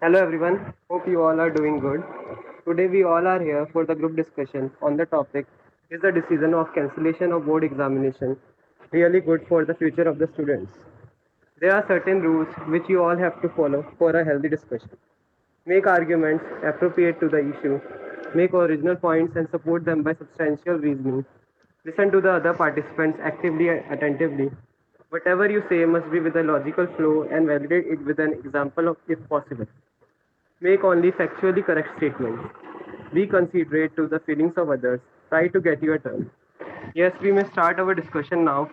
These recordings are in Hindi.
Hello everyone, hope you all are doing good. Today we all are here for the group discussion on the topic is the decision of cancellation of board examination really good for the future of the students? There are certain rules which you all have to follow for a healthy discussion. Make arguments appropriate to the issue, make original points and support them by substantial reasoning. Listen to the other participants actively and attentively. Whatever you say must be with a logical flow and validate it with an example of if possible. Make only factually correct statements. Be considerate to the feelings of others. Try to get your turn. Yes, we may start our discussion now.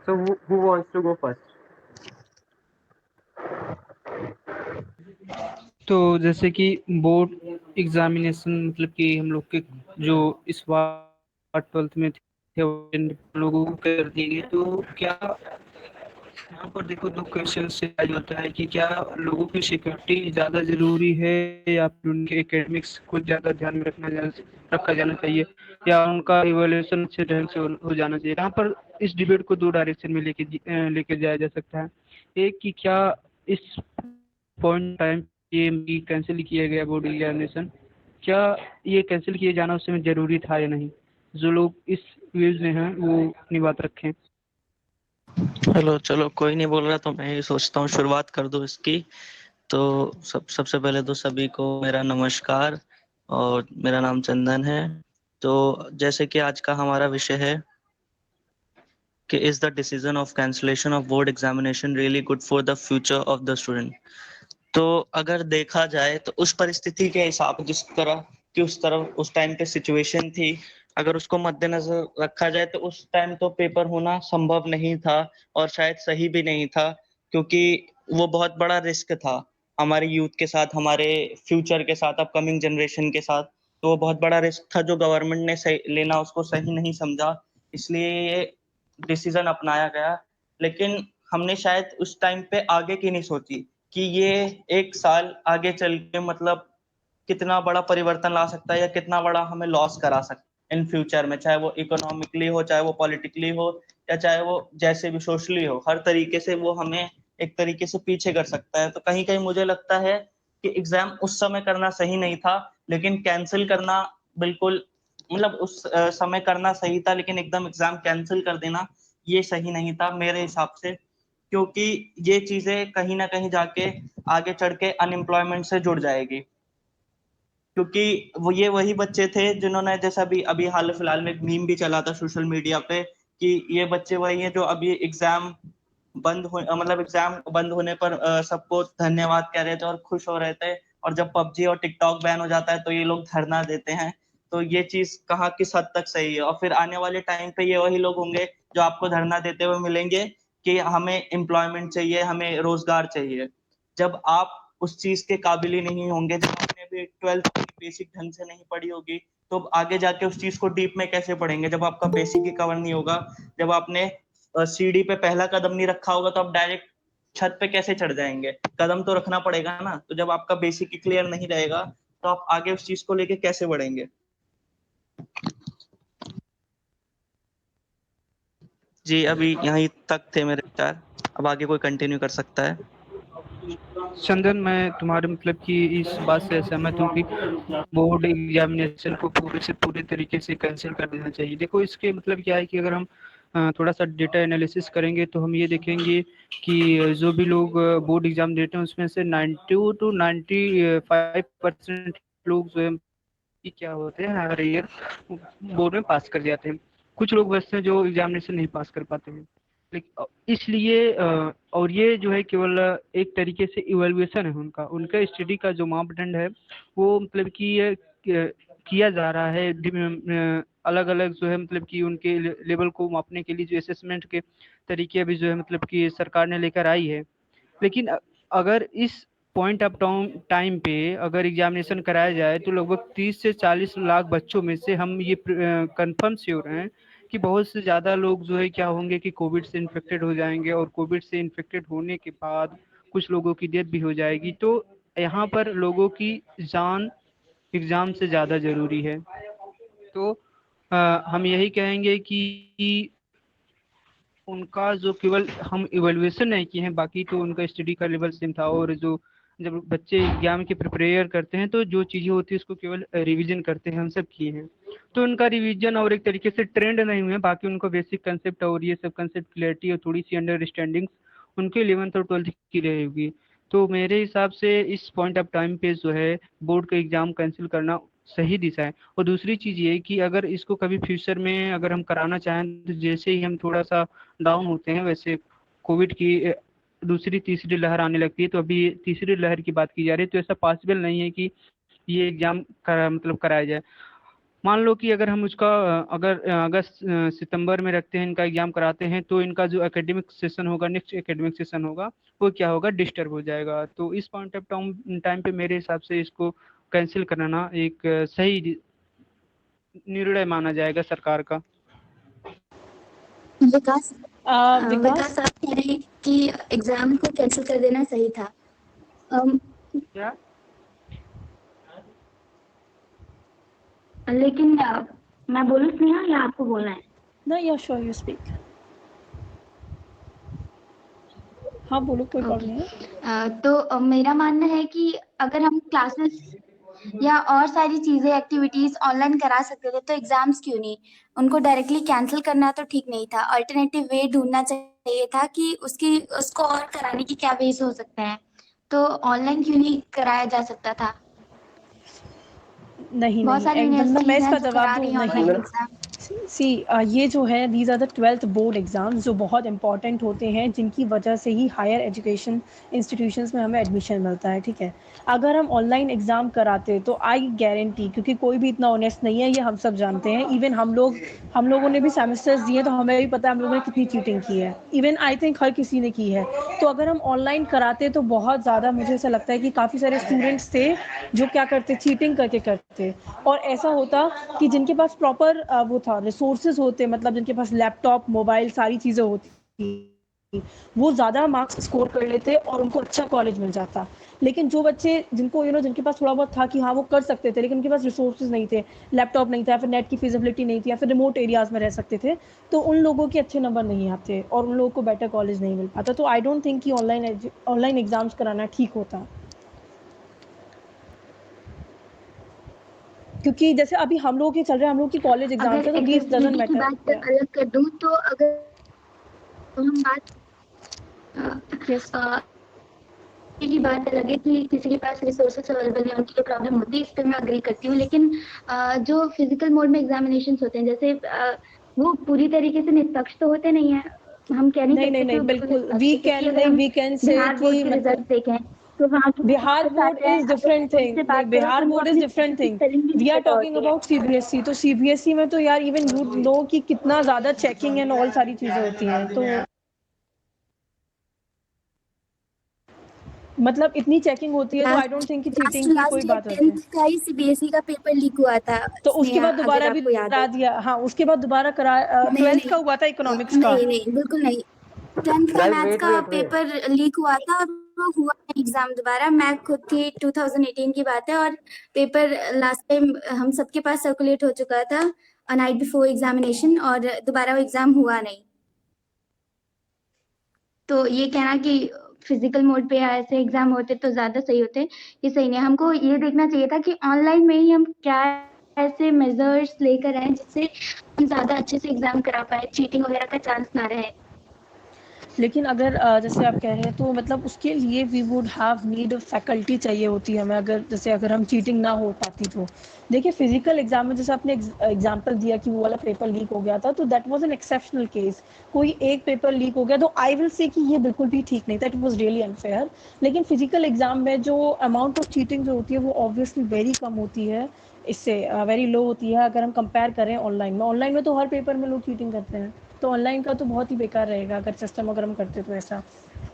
So, who wants to go first? तो जैसे कि बोर्ड एग्जामिनेशन मतलब कि हम लोग के जो इस बार 12th में थे वो लोगों को कर दिए गए, तो क्या यहाँ पर देखो दो क्वेश्चन से राइज होता है कि क्या लोगों की सिक्योरिटी ज़्यादा ज़रूरी है या फिर उनके एकेडमिक्स को ज़्यादा ध्यान में रखा जाना चाहिए या उनका इवैल्यूएशन अच्छे ढंग से हो जाना चाहिए। यहाँ पर इस डिबेट को दो डायरेक्शन में लेके जाया जा सकता है। एक कि क्या इस पॉइंट टाइम ये कैंसिल किया गया बोर्ड एग्जामिनेशन, क्या ये कैंसिल किए जाना उस समय ज़रूरी था या नहीं। जो लोग इस व्यूज में हैं वो अपनी बात रखें। हेलो, चलो कोई नहीं बोल रहा तो मैं ही सोचता हूँ शुरुआत कर दूँ इसकी। तो सबसे पहले तो सभी को मेरा नमस्कार और मेरा नाम चंदन है। तो जैसे कि आज का हमारा विषय है कि is the decision of cancellation of board examination really good for the future of the student. तो अगर देखा जाए तो उस परिस्थिति के हिसाब जिस तरह की उस तरह उस टाइम पे सिचुएशन थी, अगर उसको मद्देनजर रखा जाए तो उस टाइम तो पेपर होना संभव नहीं था और शायद सही भी नहीं था, क्योंकि वो बहुत बड़ा रिस्क था हमारे यूथ के साथ, हमारे फ्यूचर के साथ, अपकमिंग जनरेशन के साथ। तो वो बहुत बड़ा रिस्क था जो गवर्नमेंट ने सही लेना उसको सही नहीं समझा, इसलिए ये डिसीजन अपनाया गया। लेकिन हमने शायद उस टाइम पे आगे की नहीं सोची कि ये एक साल आगे चल के मतलब कितना बड़ा परिवर्तन ला सकता है या कितना बड़ा हमें लॉस करा सकता है इन फ्यूचर में, चाहे वो इकोनॉमिकली हो, चाहे वो पॉलिटिकली हो, या चाहे वो जैसे भी सोशली हो। हर तरीके से वो हमें एक तरीके से पीछे कर सकता है। तो कहीं कहीं मुझे लगता है कि एग्जाम उस समय करना सही नहीं था, लेकिन कैंसिल करना बिल्कुल मतलब उस समय करना सही था, लेकिन एकदम एग्जाम कैंसिल कर देना ये सही नहीं था मेरे हिसाब से, क्योंकि ये चीजें कहीं ना कहीं जाके आगे चढ़ के अनएम्प्लॉयमेंट से जुड़ जाएगी। क्योंकि वो ये वही बच्चे थे जिन्होंने, जैसा अभी अभी हाल फिलहाल में एक मीम भी चला था सोशल मीडिया पे, कि ये बच्चे वही हैं जो अभी एग्जाम मतलब एग्जाम बंद होने पर सबको धन्यवाद कह रहे थे और खुश हो रहे थे, और जब पबजी और टिकटॉक बैन हो जाता है तो ये लोग धरना देते हैं। तो ये चीज कहाँ किस हद तक सही है, और फिर आने वाले टाइम पे ये वही लोग होंगे जो आपको धरना देते हुए मिलेंगे कि हमें एम्प्लॉयमेंट चाहिए, हमें रोजगार चाहिए, जब आप उस चीज के काबिल ही नहीं होंगे। जब आपने भी 12th बेसिक ढंग से नहीं पढ़ी होगी तो आगे जाके उस चीज को डीप में कैसे पढ़ेंगे, जब आपका बेसिक ही कवर नहीं होगा। जब आपने सीढ़ी पे पहला कदम नहीं रखा होगा तो आप डायरेक्ट छत पे कैसे चढ़ जाएंगे, कदम तो रखना पड़ेगा ना। तो जब आपका बेसिक ही क्लियर नहीं रहेगा तो आप आगे उस चीज को लेके कैसे बढ़ेंगे। जी, अभी यहीं तक थे मेरे विचार, अब आगे कोई कंटिन्यू कर सकता है। चंदन, मैं तुम्हारे मतलब कि इस बात से सहमत हूँ कि बोर्ड एग्जामिनेशन को पूरे से पूरे तरीके से कैंसिल कर देना चाहिए। देखो इसके मतलब क्या है कि अगर हम थोड़ा सा डेटा एनालिसिस करेंगे तो हम ये देखेंगे कि जो भी लोग बोर्ड एग्जाम देते हैं उसमें से 90 to 95% लोग जो है कि क्या होते हैं हर ईयर बोर्ड में पास कर जाते हैं। कुछ लोग वैसे हैं जो एग्जामिनेशन नहीं पास कर पाते हैं। इसलिए और ये जो है केवल एक तरीके से इवैल्यूएशन है उनका उनका स्टडी का जो मापदंड है वो मतलब कि ये किया जा रहा है अलग अलग जो है मतलब कि उनके लेवल को मापने के लिए जो असेसमेंट के तरीके अभी जो है मतलब कि सरकार ने लेकर आई है। लेकिन अगर इस पॉइंट ऑफ टाइम पे अगर एग्जामिनेशन कराया जाए तो लगभग 30 से 40 लाख बच्चों में से हम ये कंफर्म श्योर हैं कि बहुत से ज़्यादा लोग जो है क्या होंगे कि कोविड से इन्फेक्टेड हो जाएंगे और कोविड से इन्फेक्टेड होने के बाद कुछ लोगों की डेथ भी हो जाएगी। तो यहाँ पर लोगों की जान एग्ज़ाम से ज़्यादा ज़रूरी है। तो हम यही कहेंगे कि उनका जो केवल हम इवैल्यूएशन नहीं किए हैं, बाकी तो उनका स्टडी का लेवल सेम था और जो जब बच्चे एग्जाम की प्रिपेयर करते हैं तो जो चीज़ें होती है उसको केवल रिवीजन करते हैं, हम सब किए हैं। तो उनका रिवीजन और एक तरीके से ट्रेंड नहीं हुए, बाकी उनको बेसिक कंसेप्ट और ये सब कंसेप्ट क्लियरिटी और थोड़ी सी अंडरस्टैंडिंग उनके 11th और 12th की रहेगी। तो मेरे हिसाब से इस पॉइंट ऑफ टाइम पे जो है बोर्ड का एग्जाम कैंसिल करना सही दिशा है। और दूसरी चीज़ ये कि अगर इसको कभी फ्यूचर में अगर हम कराना चाहें तो जैसे ही हम थोड़ा सा डाउन होते हैं वैसे कोविड की दूसरी तीसरी लहर आने लगती है, तो अभी तीसरी लहर की बात की जा रही है, तो ऐसा पॉसिबल नहीं है कि ये एग्जाम मतलब कराया जाए। मान लो कि अगर हम उसका अगर अगस्त सितंबर में रखते हैं, इनका एग्जाम कराते हैं, तो इनका जो एकेडमिक सेशन होगा, नेक्स्ट एकेडमिक सेशन होगा, वो क्या होगा, डिस्टर्ब हो जाएगा। तो इस पॉइंट ऑफ टाइम पे मेरे हिसाब से इसको कैंसिल कराना एक सही निर्णय माना जाएगा सरकार का। विकास विकास विकास आप कह रहे हैं कि एग्जाम को कैंसिल कर देना सही था। क्या? लेकिन मैं बोलूं स्नेहा या आपको बोलना है? ना या श्योर यू स्पीक। हाँ बोलो, कोई प्रॉब्लम नहीं है। तो मेरा मानना है कि अगर हम क्लासेस या और सारी चीजें एक्टिविटीज ऑनलाइन करा सकते थे तो एग्जाम्स क्यों नहीं? उनको डायरेक्टली कैंसिल करना तो ठीक नहीं था। अल्टरनेटिव वे ढूंढना चाहिए था कि उसको और कराने की क्या वेज हो सकते हैं। तो ऑनलाइन क्यों नहीं कराया जा सकता था? नहीं बहुत सारी मतलब मैं यूनिवर्सिटीज इसका हैं जो जवाब करा दूँ रही हैं नहीं। Online exam. सी ये जो है these are the 12th board exams जो बहुत इंपॉर्टेंट होते हैं, जिनकी वजह से ही हायर एजुकेशन इंस्टीट्यूशंस में हमें एडमिशन मिलता है, ठीक है। अगर हम ऑनलाइन एग्ज़ाम कराते तो आई गारंटी, क्योंकि कोई भी इतना ऑनेस्ट नहीं है, ये हम सब जानते हैं। इवन हम लोगों ने भी सेमेस्टर्स दिए तो हमें भी पता है हम लोगों ने कितनी चीटिंग की है। इवन आई थिंक हर किसी ने की है। तो अगर हम ऑनलाइन कराते तो बहुत ज़्यादा मुझे ऐसा लगता है कि काफ़ी सारे स्टूडेंट्स थे जो क्या करते, चीटिंग करके करते। और ऐसा होता कि जिनके पास प्रॉपर वो था रिसोर्सेज होते, मतलब जिनके पास लैपटॉप, मोबाइल, सारी चीज़ें होती, वो ज़्यादा मार्क्स स्कोर कर लेते और उनको अच्छा कॉलेज मिल जाता। लेकिन जो बच्चे जिनको जिनके पास थोड़ा बहुत था कि हाँ वो कर सकते थे, लेकिन उनके पास रिसोर्सेज नहीं थे, लैपटॉप नहीं था, या फिर नेट की फिजिबिलिटी नहीं थी, या फिर रिमोट एरियाज में रह सकते थे, तो उन लोगों के अच्छे नंबर नहीं आते और उन लोगों को बेटर कॉलेज नहीं मिल पाता। तो आई डोंट थिंक कि ऑनलाइन एग्जाम्स कराना ठीक होता, क्योंकि जैसे अभी हम लोग के चल रहे हैं, हम लोग की कॉलेज एग्जाम्स अगर है, तो दीज डजंट एक्सेसिबिलिटी की बात मैटर। अलग कर दूं तो अगर हम बात यस की बात अलग है कि किसी के पास रिसोर्सेस अवेलेबल है, उनके लिए प्रॉब्लम होती है, इस पे मैं अग्री करती हूँ। लेकिन जो फिजिकल मोड में एग्जामिनेशंस होते हैं, जैसे वो पूरी तरीके से निष्पक्ष तो होते नहीं है। हम कह नहीं सकते कि वो बिल्कुल बिल्कुल निष्पक्ष है, क्योंकि अगर हम we can say Bihar board कि के रिजल्ट मतलब देखें तो वहाँ के बिहार टीचर्स बोर्ड आते हैं, इज अगर डिफरेंट तुम उनसे थिंग, बात करो बिहार तो वो बोर्ड इज अपनी डिफरेंट अच्छे से थिंग। स्पेलिंग भी वी नहीं आर पता टॉकिंग होती है। अबाउट सीबीएसई, तो सीबीएसई में तो यार इवन यू नो कि कितना ज़्यादा चेकिंग एंड ऑल सारी चीज़ें होती हैं, तो मतलब इतनी चेकिंग होती है, तो आई डोंट थिंक कि लास्ट चीटिंग की कोई लास्ट ईयर बात होती है। 10th का ही सीबीएसई का पेपर लीक हुआ था तो उसके स्नेहा, बाद अगर दोबारा भी आपको याद करा हो। दिया, हाँ उसके बाद दोबारा करा, नहीं 12th का नहीं हुआ था इकोनॉमिक्स का। नहीं नहीं बिल्कुल नहीं। 10th का Guys, मैथ्स wait, का wait, wait. पेपर लीक हुआ था और वो हुआ एग्जाम दोबारा। मैं खुद थी, 2018 की बात है, और पेपर लास्ट टाइम हम सबके पास सर्कुलेट हो चुका था नाइट बिफोर एग्जामिनेशन, और दोबारा वो एग्जाम हुआ नहीं। तो ये कहना कि फिजिकल मोड पे ऐसे एग्जाम होते तो ज्यादा सही होते, ये सही नहीं है। हमको ये देखना चाहिए था कि ऑनलाइन में ही हम क्या ऐसे मेजर्स लेकर आए जिससे हम ज्यादा अच्छे से एग्जाम करा पाए, चीटिंग वगैरह का चांस ना रहे। लेकिन अगर जैसे आप कह रहे हैं, तो मतलब उसके लिए we would have need faculty चाहिए होती है हमें, अगर हम चीटिंग ना हो पाती तो। देखिए फिजिकल एग्जाम में जैसे आपने एग्जांपल दिया कि वो वाला पेपर लीक हो गया था, तो that was an exceptional case. कोई एक पेपर लीक हो गया तो आई विल से कि ये बिल्कुल भी ठीक नहीं था, इट वाज रियली अनफेयर। लेकिन फिजिकल एग्जाम में जो अमाउंट ऑफ चीटिंग जो होती है वो ऑब्वियसली वेरी कम होती है, इससे वेरी लो होती है अगर हम कंपेयर करें ऑनलाइन में तो हर पेपर में लोग चीटिंग करते हैं। तो ऑनलाइन का तो बहुत ही बेकार रहेगा अगर सिस्टम अगर हम करते तो ऐसा।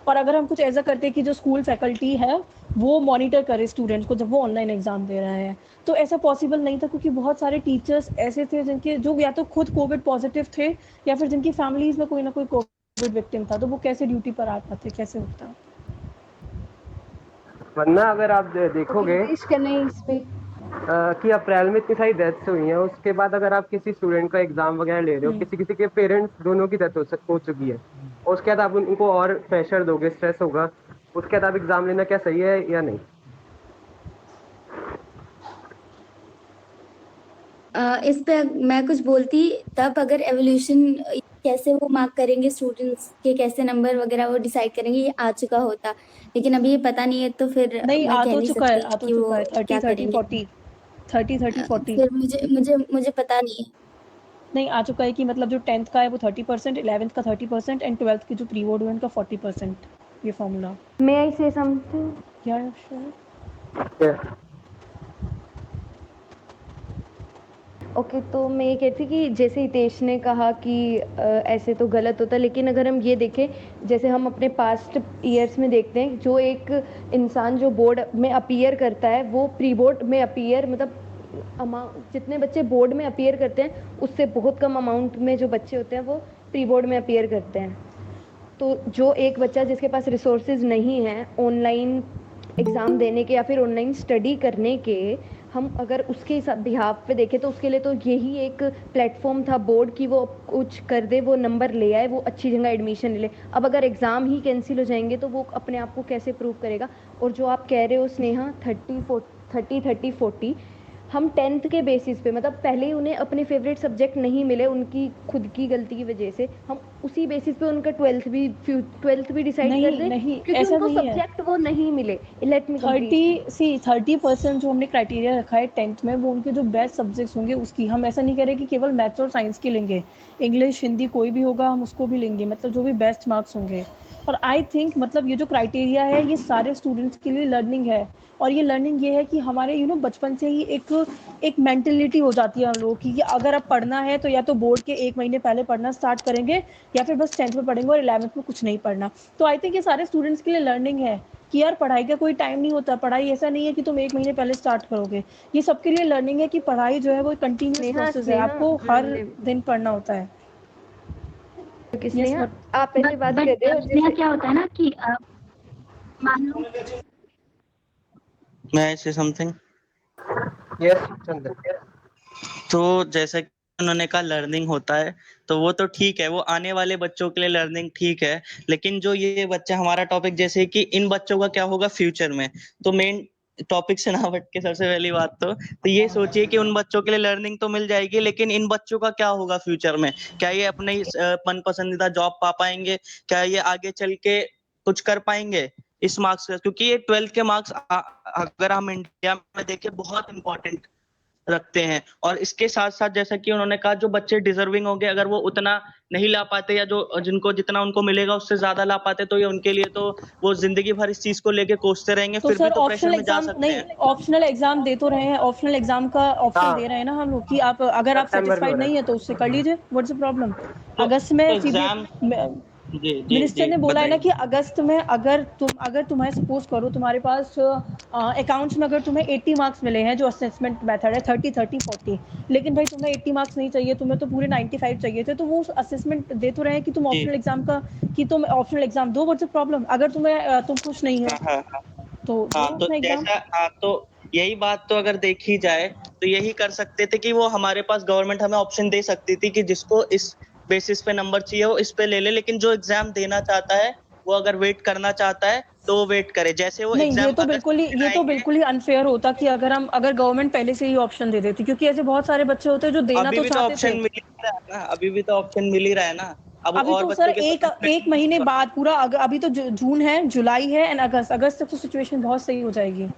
और अगर हम कुछ ऐसा करते कि जो स्कूल फैकल्टी है वो मॉनिटर करे स्टूडेंट्स को जब वो ऑनलाइन एग्जाम दे रहे हैं, तो ऐसा पॉसिबल नहीं था, क्योंकि बहुत सारे टीचर्स ऐसे थे जिनके जो या तो खुद कोविड पॉजिटिव थे या फिर जिनकी फैमिलीज में कोई ना कोई कोविड विक्टिम था, तो वो कैसे ड्यूटी पर आ पाते, कैसे होता। वरना अगर आप ओके, देखोगे विश करना है इस पे। कि अप्रैल में इतनी सारी डेथ्स हुई हैं, उसके बाद अगर आप किसी स्टूडेंट का एग्जाम वगैरह ले रहे हो, किसी किसी के पेरेंट्स दोनों की डेथ हो चुकी है, और उसके बाद आप उनको और प्रेशर दोगे, स्ट्रेस होगा, उसके बाद एग्जाम लेना क्या सही है या नहीं? इस पे मैं कुछ बोलती तब, अगर एवोल्यूशन कैसे वो मार्क करेंगे, स्टूडेंट्स के कैसे नंबर वगैरह वो डिसाइड करेंगे, ये आ चुका होता। लेकिन अभी ये पता नहीं है, तो फिर नहीं, मैं आ कह तो नहीं चुका है, सकती आ तो कि चुका वो है 30 क्या 30 करेंगे। 40 30 30 40। फिर मुझे पता नहीं है। नहीं, आ चुका है कि मतलब जो 10th का है वो 30%, 11th का 30% एंड 12th की जो प्री बोर्ड है उनका 40%, ये formula. May I say something? या श्योर। Yeah. ओके, तो मैं ये कहती कि जैसे हितेश ने कहा कि ऐसे तो गलत होता, लेकिन अगर हम ये देखें, जैसे हम अपने पास्ट ईयर्स में देखते हैं, जो एक इंसान जो बोर्ड में अपीयर करता है वो प्री बोर्ड में अपीयर, मतलब अमाउंट जितने बच्चे बोर्ड में अपीयर करते हैं उससे बहुत कम अमाउंट में जो बच्चे होते हैं वो प्री बोर्ड में अपीयर करते हैं। तो जो एक बच्चा जिसके पास रिसोर्सेज नहीं है ऑनलाइन एग्ज़ाम देने के या फिर ऑनलाइन स्टडी करने के, हम अगर उसके बिहाफ पे देखें तो उसके लिए तो यही एक प्लेटफॉर्म था बोर्ड की, वो कुछ कर दे, वो नंबर ले आए, वो अच्छी जगह एडमिशन ले। अब अगर एग्ज़ाम ही कैंसिल हो जाएंगे तो वो अपने आप को कैसे प्रूव करेगा? और जो आप कह रहे हो स्नेहा 30-30-40, हम 10th के बेसिस पे, मतलब पहले ही उन्हें अपने फेवरेट सब्जेक्ट नहीं मिले उनकी खुद की गलती की वजह से, हम उसी बेसिस पे उनका 12th भी डिसाइड कर नहीं दें, नहीं, क्योंकि ऐसा उनको नहीं है। सब्जेक्ट वो नहीं मिले। Let me complete. 30% जो हमने क्राइटेरिया रखा है 10th में, वो उनके जो बेस्ट सब्जेक्ट्स होंगे उसकी। हम ऐसा नहीं कह रहे कि केवल मैथ्स और साइंस के लेंगे, इंग्लिश हिंदी कोई भी होगा हम उसको भी लेंगे, मतलब जो भी बेस्ट मार्क्स होंगे। और आई थिंक मतलब ये जो क्राइटेरिया है ये सारे स्टूडेंट्स के लिए लर्निंग है। और ये लर्निंग ये है कि हमारे बचपन से ही एक मेंटेलिटी हो जाती है हम लोगों की, कि अगर अब पढ़ना है तो या तो बोर्ड के 1 महीने पहले पढ़ना स्टार्ट करेंगे, या फिर बस 10th में पढ़ेंगे और 11th में कुछ नहीं पढ़ना। तो आई थिंक ये सारे स्टूडेंट्स के लिए लर्निंग है कि यार पढ़ाई का कोई टाइम नहीं होता। पढ़ाई ऐसा नहीं है कि तुम 1 महीने पहले स्टार्ट करोगे। ये सबके लिए लर्निंग है कि पढ़ाई जो है वो कंटिन्यूस स्नेहा प्रोसेस है, स्नेहा आपको हर दिन पढ़ना होता है। यस स्नेहा, बट आप पहले बात कर रहे हो नया जैसे क्या होता है ना कि मान लो मैं ऐसे समथिंग। Yes, Chandan. तो जैसा कि उन्होंने कहा लर्निंग होता है, तो वो तो ठीक है, वो आने वाले बच्चों के लिए लर्निंग ठीक है। लेकिन जो ये बच्चा हमारा टॉपिक, जैसे कि इन बच्चों का क्या होगा फ्यूचर में, तो मेन टॉपिक से ना हट के सबसे पहली बात तो ये सोचिए कि उन बच्चों के लिए लर्निंग तो मिल जाएगी, लेकिन इन बच्चों का क्या होगा फ्यूचर में? क्या ये अपने मन पसंदीदा जॉब पा पाएंगे? क्या ये आगे चल के कुछ कर पाएंगे इस मार्क्स का? क्योंकि ये 12th के मार्क्स अगर हम इंडिया में देखें बहुत इंपॉर्टेंट रखते हैं। और इसके साथ साथ जैसा कि उन्होंने कहा, जो बच्चे डिजर्विंग होंगे अगर वो उतना नहीं ला पाते, या जो जिनको जितना उनको मिलेगा उससे ज्यादा ला पाते, तो ये उनके लिए तो वो जिंदगी भर इस चीज को लेके कोसते रहेंगे, तो फिर भी सर तो प्रेशर ऑप्शनल में जा एग्जाम सकते नहीं, हैं। ऑप्शनल एग्जाम दे तो रहे हैं, ऑप्शनल एग्जाम का ऑप्शन दे हाँ, रहे हैं ना हम लोग कि आप अगर आप सितंबर में हो सेटिस्फाइड रहा नहीं है है। तो उससे कर लीजिए, व्हाट्स द प्रॉब्लम। तो अगस्त में सीबी एग्जाम। जी जी मिनिस्टर जी ने बोला है ना बताइए। कि अगस्त में अगर तुम्हारे सपोज करो तुम्हारे पास अकाउंट्स में अगर तुम्हें 80 मार्क्स मिले हैं, जो असेसमेंट मेथड है 30-30-40, लेकिन भाई तुम्हें 80 मार्क्स नहीं चाहिए, तुम्हें तो पूरे 95 चाहिए थे, तो वो असेसमेंट दे तो रहे हैं कि तुम जी। ऑप्शनल एग्जाम का, कि तुम ऑप्शनल एग्जाम दो, व्हाट्स द प्रॉब्लम? अगर तुम खुश नहीं हो हाँ हाँ हाँ। तो दो हाँ तो अपना एग्जाम। जैसा, हाँ तो यही बात तो अगर देखी जाए तो यही कर सकते थे कि वो हमारे पास गवर्नमेंट हमें ऑप्शन दे सकती थी कि जिसको इस बेसिस पे नंबर चाहिए वो इस पे ले ले, लेकिन जो एग्जाम देना चाहता है वो अगर वेट करना चाहता है तो वो वेट करे। जैसे वो नहीं, एग्जाम अगस्त में ये तो आएंगे। बिल्कुल ही अनफेयर होता कि अगर गवर्नमेंट पहले से ही ऑप्शन दे देती, क्योंकि ऐसे बहुत सारे बच्चे होते हैं जो देना अभी तो भी तो चाहते ऑप्शन थे। मिल ही रहा है ना, अभी भी तो ऑप्शन मिल ही रहा है ना। अब अभी और तो सर बच्चों के एक साथ एक महीने बाद पूरा अभी तो जून है, जुलाई है एंड अगस्त तक तो सिचुएशन बहुत सही हो जाएगी।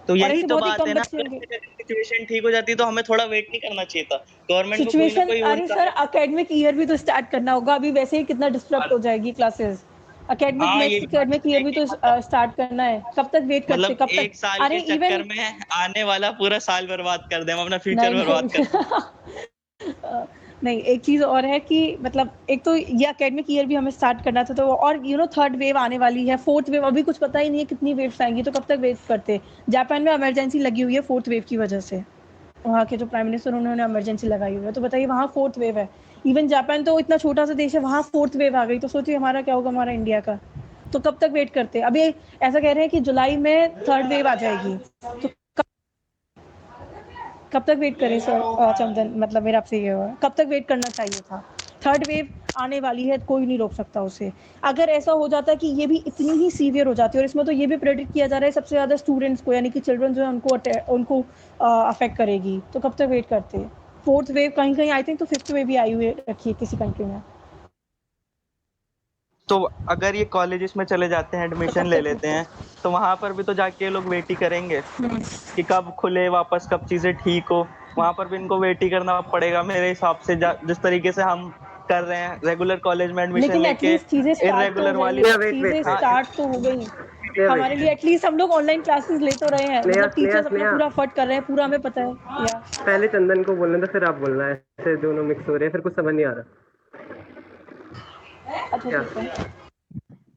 तो और यही ऐसे तो बहुत ही बात कम है ना, बच्चे अगर होंगे। सिचुएशन ठीक हो जाती तो हमें थोड़ा वेट नहीं करना चाहिए था, गवर्नमेंट को कोई ना सिचुएशन, कोई अरे सर एकेडमिक ईयर भी तो स्टार्ट करना होगा, अभी वैसे ही कितना डिस्टर्ब हो जाएगी क्लासेस। एकेडमिक हाँ ये नेक्स्ट भी बात एकेडमिक है ईयर भी कि तो मतलब स्टार्ट करना है, कब तक वेट करते, मतलब कब तक? एक साल अरे के चक्कर इवन में आने वाला पूरा साल बर्बाद कर दे, हम अपना फ्यूचर नहीं बर्बाद कर दे। नहीं नहीं, एक चीज़ और है कि मतलब एक तो ये एकेडमिक ईयर भी हमें स्टार्ट करना था, तो और थर्ड वेव आने वाली है, फोर्थ वेव अभी कुछ पता ही नहीं है कितनी वेव्स आएंगी, तो कब तक वेट करते? जापान में इमरजेंसी लगी हुई है फोर्थ वेव की वजह से, वहाँ के जो प्राइम मिनिस्टर उन्होंने इमरजेंसी लगाई हुई है, तो बताइए वहाँ फोर्थ वेव है। इवन जापान तो इतना छोटा सा देश है, वहाँ फोर्थ वेव आ गई, तो सोचिए हमारा क्या होगा, हमारा इंडिया का। तो कब तक वेट करते? अभी ऐसा कह रहे हैं कि जुलाई में थर्ड वेव आ जाएगी, तो कब तक वेट करें सर? चंदन, मतलब मेरा आपसे ये हुआ, कब तक वेट करना चाहिए था? थर्ड वेव आने वाली है, कोई नहीं रोक सकता उसे। अगर ऐसा हो जाता है कि ये भी इतनी ही सीवियर हो जाती है, और इसमें तो ये भी प्रेडिक्ट किया जा रहा है सबसे ज़्यादा स्टूडेंट्स को, यानी कि चिल्ड्रन जो है उनको अफेक्ट करेगी, तो कब तक वेट करते हैं? 4th वेव कहीं आई थिंक, तो 5th वेव भी आई हुई रखी है किसी कंट्री में। तो अगर ये कॉलेजेस में चले जाते हैं, एडमिशन ले लेते हैं, तो वहां पर भी तो जाके ये लोग वेट ही करेंगे कि कब खुले वापस, कब चीजें ठीक हो। वहां पर भी इनको वेट ही करना पड़ेगा मेरे हिसाब से। जिस तरीके से हम कर रहे हैं रेगुलर कॉलेज में एडमिशन लेकिन लेके, एटलीस्ट चीजें स्टार्ट तो हो इरेगुलर वाली गई, वेट चीजें वेट हाँ, स्टार्ट तो हो गई स्नेहा हमारे वेट लिए। एटलीस्ट हम लोग ऑनलाइन क्लासेस ले तो रहे हैं, स्नेहा मतलब स्नेहा टीचर्स अपना स्नेहा पूरा एफर्ट कर रहे हैं, पूरा हमें पता है। या पहले चंदन को बोलना था, फिर आप बोलना है। ऐसे दोनों मिक्स हो रहे हैं, फिर कुछ समझ नहीं आ रहा। अच्छा क्या? ठीक है।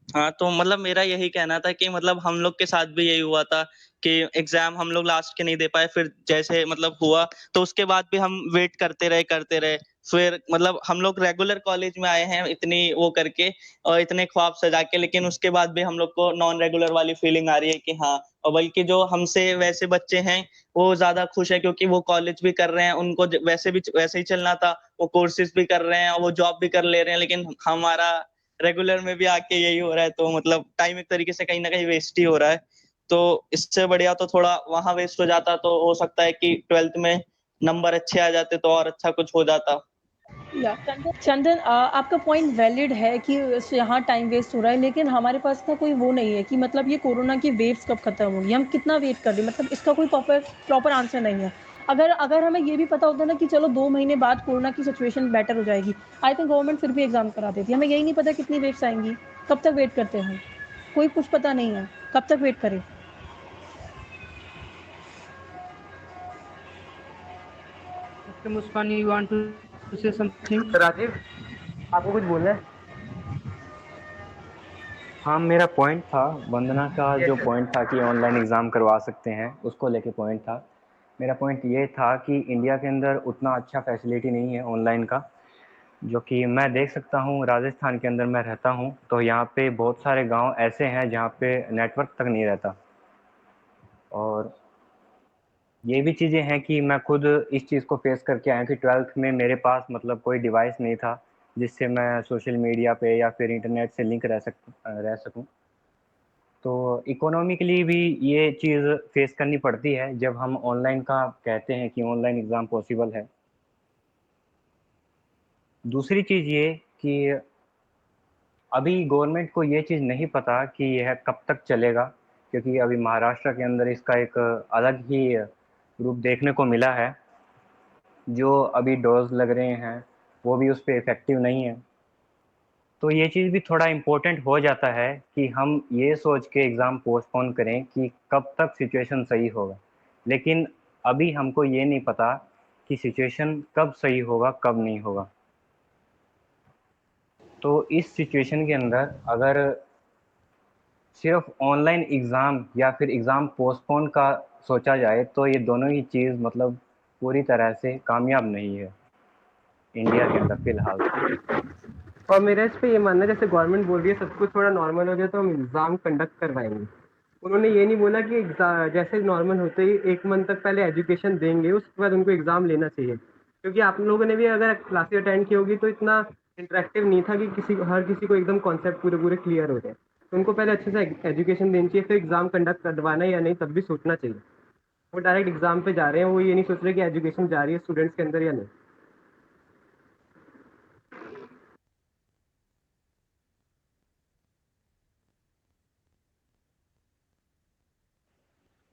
हाँ, तो मतलब मेरा यही कहना था कि मतलब हम लोग के साथ भी यही हुआ था कि एग्जाम हम लोग लास्ट के नहीं दे पाए, फिर जैसे मतलब हुआ तो उसके बाद भी हम वेट करते रहे। फिर मतलब हम लोग रेगुलर कॉलेज में आए हैं इतनी वो करके और इतने ख्वाब सजा के, लेकिन उसके बाद भी हम लोग को नॉन रेगुलर वाली फीलिंग आ रही है कि हाँ। और बल्कि जो हमसे वैसे बच्चे हैं वो ज्यादा खुश है, क्योंकि वो कॉलेज भी कर रहे हैं, उनको वैसे ही चलना था, वो कोर्सेज भी कर रहे हैं और वो जॉब भी कर ले रहे हैं, लेकिन हमारा रेगुलर में भी आके यही हो रहा है। तो मतलब टाइम एक तरीके से कहीं ना कहीं वेस्ट ही हो रहा है। तो इससे बढ़िया तो थोड़ा वहां वेस्ट हो जाता, तो हो सकता है कि 12th में नंबर अच्छे आ जाते तो और अच्छा कुछ हो जाता। या चंदन, आपका पॉइंट वैलिड है कि यहाँ टाइम वेस्ट हो रहा है, लेकिन हमारे पास ना कोई वो नहीं है कि मतलब ये कोरोना की वेव्स कब खत्म होगी, हम कितना वेट कर रहे हैं, मतलब इसका कोई प्रॉपर आंसर नहीं है। अगर हमें ये भी पता होता ना कि चलो 2 महीने बाद कोरोना की सिचुएशन बेटर हो जाएगी, आई थिंक गवर्नमेंट फिर भी एग्जाम करा देती। हमें यही नहीं पता कितनी वेव्स आएंगी, कब तक वेट करते हैं हम, कोई कुछ पता नहीं है, कब तक वेट करें। Dr. Muskan, you want to say something? Rajiv, आपको कुछ बोलना है? हाँ, मेरा पॉइंट था, वंदना का जो यस। पॉइंट था कि ऑनलाइन एग्ज़ाम करवा सकते हैं, उसको लेके पॉइंट था। मेरा पॉइंट ये था कि इंडिया के अंदर उतना अच्छा फैसिलिटी नहीं है ऑनलाइन का, जो कि मैं देख सकता हूँ। राजस्थान के अंदर मैं रहता हूँ, तो यहाँ पे बहुत सारे गांव ऐसे हैं जहाँ पे नेटवर्क तक नहीं रहता। और ये भी चीज़ें हैं कि मैं खुद इस चीज़ को फेस करके आया कि 12th में मेरे पास मतलब कोई डिवाइस नहीं था जिससे मैं सोशल मीडिया पे या फिर इंटरनेट से लिंक रह सकूँ। तो इकोनॉमिकली भी ये चीज़ फेस करनी पड़ती है जब हम ऑनलाइन का कहते हैं कि ऑनलाइन एग्ज़ाम पॉसिबल है। दूसरी चीज़ ये कि अभी गवर्नमेंट को ये चीज़ नहीं पता कि यह कब तक चलेगा, क्योंकि अभी महाराष्ट्र के अंदर इसका एक अलग ही रूप देखने को मिला है। जो अभी डोज लग रहे हैं वो भी उस पे इफ़ेक्टिव नहीं है। तो ये चीज़ भी थोड़ा इम्पोर्टेंट हो जाता है कि हम ये सोच के एग्ज़ाम पोस्टपोन करें कि कब तक सिचुएशन सही होगा। लेकिन अभी हमको ये नहीं पता कि सिचुएशन कब सही होगा, कब नहीं होगा। तो इस सिचुएशन के अंदर अगर सिर्फ ऑनलाइन एग्ज़ाम या फिर एग्ज़ाम पोस्टपोन का सोचा जाए, तो ये दोनों ही चीज़ मतलब पूरी तरह से कामयाब नहीं है इंडिया के अंदर फ़िलहाल तो। और मेरा इस पे ये मानना है, जैसे गवर्नमेंट बोल रही है सब कुछ थोड़ा नॉर्मल हो गया तो हम एग्जाम कंडक्ट करवाएंगे। उन्होंने ये नहीं बोला कि जैसे नॉर्मल होते ही 1 मंथ तक पहले एजुकेशन देंगे, उसके बाद उनको एग्जाम लेना चाहिए। क्योंकि आप लोगों ने भी अगर क्लासेस अटेंड की होगी तो इतना इंटरेक्टिव नहीं था कि हर किसी को एकदम कॉन्सेप्ट पूरे पूरे क्लियर हो जाए। तो उनको पहले अच्छे से एजुकेशन देनी चाहिए, फिर एग्जाम कंडक्ट करवाना है या नहीं तब भी सोचना चाहिए। वो डायरेक्ट एग्जाम पे जा रहे हैं, वो ये नहीं सोच रहे कि एजुकेशन जा रही है स्टूडेंट्स के अंदर या नहीं।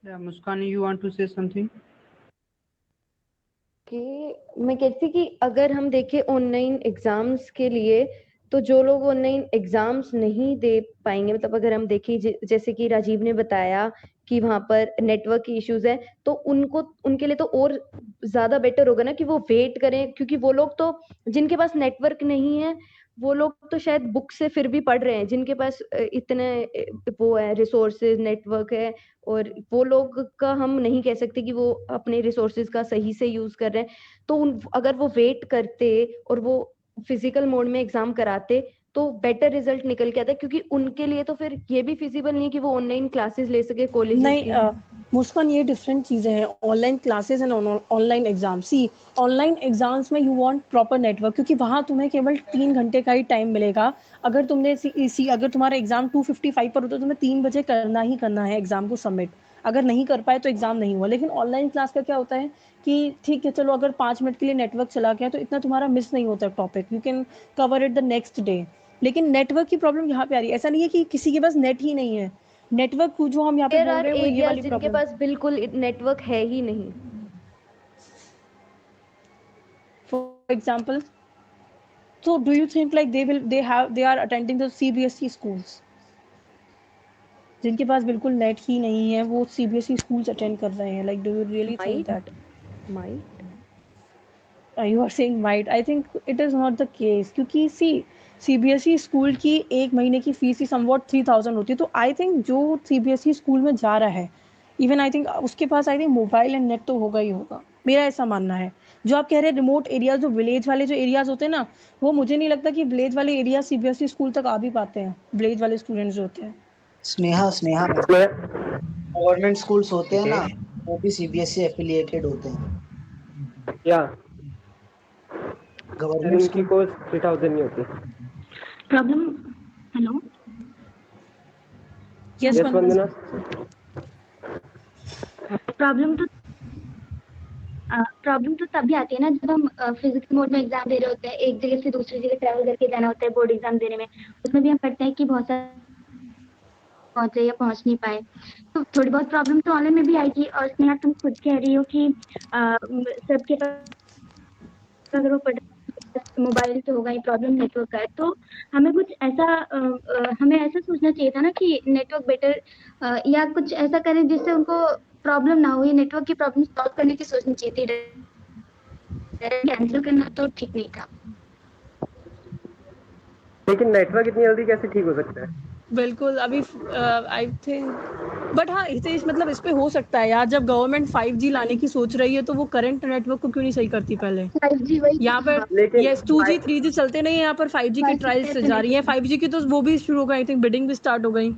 Yeah, Muskan, you want to say something? कि मैं कहती थी कि अगर हम देखें ऑनलाइन एग्जाम्स के लिए, तो जो लोग ऑनलाइन एग्जाम्स नहीं दे पाएंगे, मतलब अगर हम देखें जैसे कि राजीव ने बताया कि वहां पर नेटवर्क की इश्यूज है, तो उनके लिए तो और ज्यादा बेटर होगा ना कि वो वेट करें, क्योंकि वो लोग तो जिनके पास नेटवर्क नहीं है वो लोग तो शायद बुक से फिर भी पढ़ रहे हैं, जिनके पास इतने वो है रिसोर्सेज, नेटवर्क है। और वो लोग का हम नहीं कह सकते कि वो अपने रिसोर्सेज का सही से यूज कर रहे हैं। तो अगर वो वेट करते और वो फिजिकल मोड में एग्जाम कराते तो बेटर रिजल्ट निकल के आता है, क्योंकि उनके लिए तो फिर ये भी फिजिबल नहीं कि वो ऑनलाइन क्लासेस ले सके कॉलेजेस नहीं, की। मुस्कान, ये डिफरेंट चीज़ें हैं, online classes and online exam. See, online exams में यू वांट प्रॉपर नेटवर्क, क्योंकि वहाँ तुम्हें केवल 3 घंटे का ही टाइम मिलेगा। अगर तुमने अगर तुम्हारा एग्जाम 2:55 पर होता है तो तुम्हें 3 बजे करना ही करना है एग्जाम को सबमिट। अगर नहीं कर पाए तो एग्जाम नहीं हुआ। लेकिन ऑनलाइन क्लास का क्या होता है कि ठीक है चलो, अगर 5 मिनट के लिए नेटवर्क चला गया तो इतना तुम्हारा मिस नहीं होता topic, you can cover it the next day. लेकिन नेटवर्क की प्रॉब्लम यहाँ पे आ रही है। ऐसा नहीं है कि किसी के पास नेट ही नहीं है, नेटवर्क जो हम यहाँ पे देयर बोल आर रहे हैं वो ये एरियाज वाली जिनके प्रॉब्लम। पास बिल्कुल नेटवर्क है ही नहीं। For example, so do you think like they are attending the CBSE schools? जिनके पास बिल्कुल नेट ही नहीं है वो CBSE schools attend कर रहे हैं, like do you really think that? Might You are saying might, I think it is not the case, क्योंकि सी CBSE स्कूल की एक महीने की फीस ही समवॉट 3000 होती है। तो आई थिंक जो CBSE स्कूल में जा रहा है, इवन आई थिंक उसके पास I think mobile and net तो होगा ही होगा, मेरा ऐसा मानना है। जो आप कह रहे हैं रिमोट एरियाज, जो विलेज वाले जो एरियाज होते हैं ना, वो मुझे नहीं लगता कि विलेज वाले एरिया CBSE स्कूल तक आ भी पाते हैं, विलेज वाले स्टूडेंट्स जो होते हैं। स्नेहा स्नेहा गवर्नमेंट स्कूल्स होते हैं ना, वो भी CBSE एफिलिएटेड होते हैं। या गवर्नमेंट उनकी स्कूल कोर्स 3000 नहीं होती। प्रॉब्लम, हेलो, यस यस वंदना। प्रॉब्लम तो प्रॉब्लम तो तभी आती है ना जब हम फिजिकल मोड में एग्जाम दे रहे होते हैं, एक जगह से दूसरी जगह ट्रैवल करके जाना होता है बोर्ड एग्जाम देने में। उसमें भी हम पढ़ते हैं कि बहुत सारा पहुंचे या पहुंच नहीं पाए, तो थोड़ी बहुत प्रॉब्लम तो ऑनलाइन में भी आएगी। और स्नेहा तुम खुद कह रही हो कि सबके पास अगर वो पढ़ मोबाइल तो होगा ही, प्रॉब्लम नेटवर्क का है। तो हमें कुछ ऐसा हमें ऐसा सोचना चाहिए था ना कि नेटवर्क बेटर या कुछ ऐसा करें जिससे उनको प्रॉब्लम ना हो। ये नेटवर्क की प्रॉब्लम सॉल्व करने की सोचनी चाहिए थी, कैंसिल करना तो ठीक नहीं था। लेकिन नेटवर्क इतनी जल्दी कैसे ठीक हो सकता है? बिल्कुल अभी आई थिंक, बट हाँ हितेश मतलब इस पे हो सकता है यार, जब गवर्नमेंट 5G लाने की सोच रही है तो वो करंट नेटवर्क को क्यों नहीं सही करती पहले। 5G वही, यहाँ पर लेकिन यस 2G 3G चलते नहीं है, यहाँ पर 5G की 5G ट्रायल्स ऐसा जा रही है। network 5G की तो वो भी शुरू हो गई, आई थिंक बिडिंग भी स्टार्ट हो गई, हाँ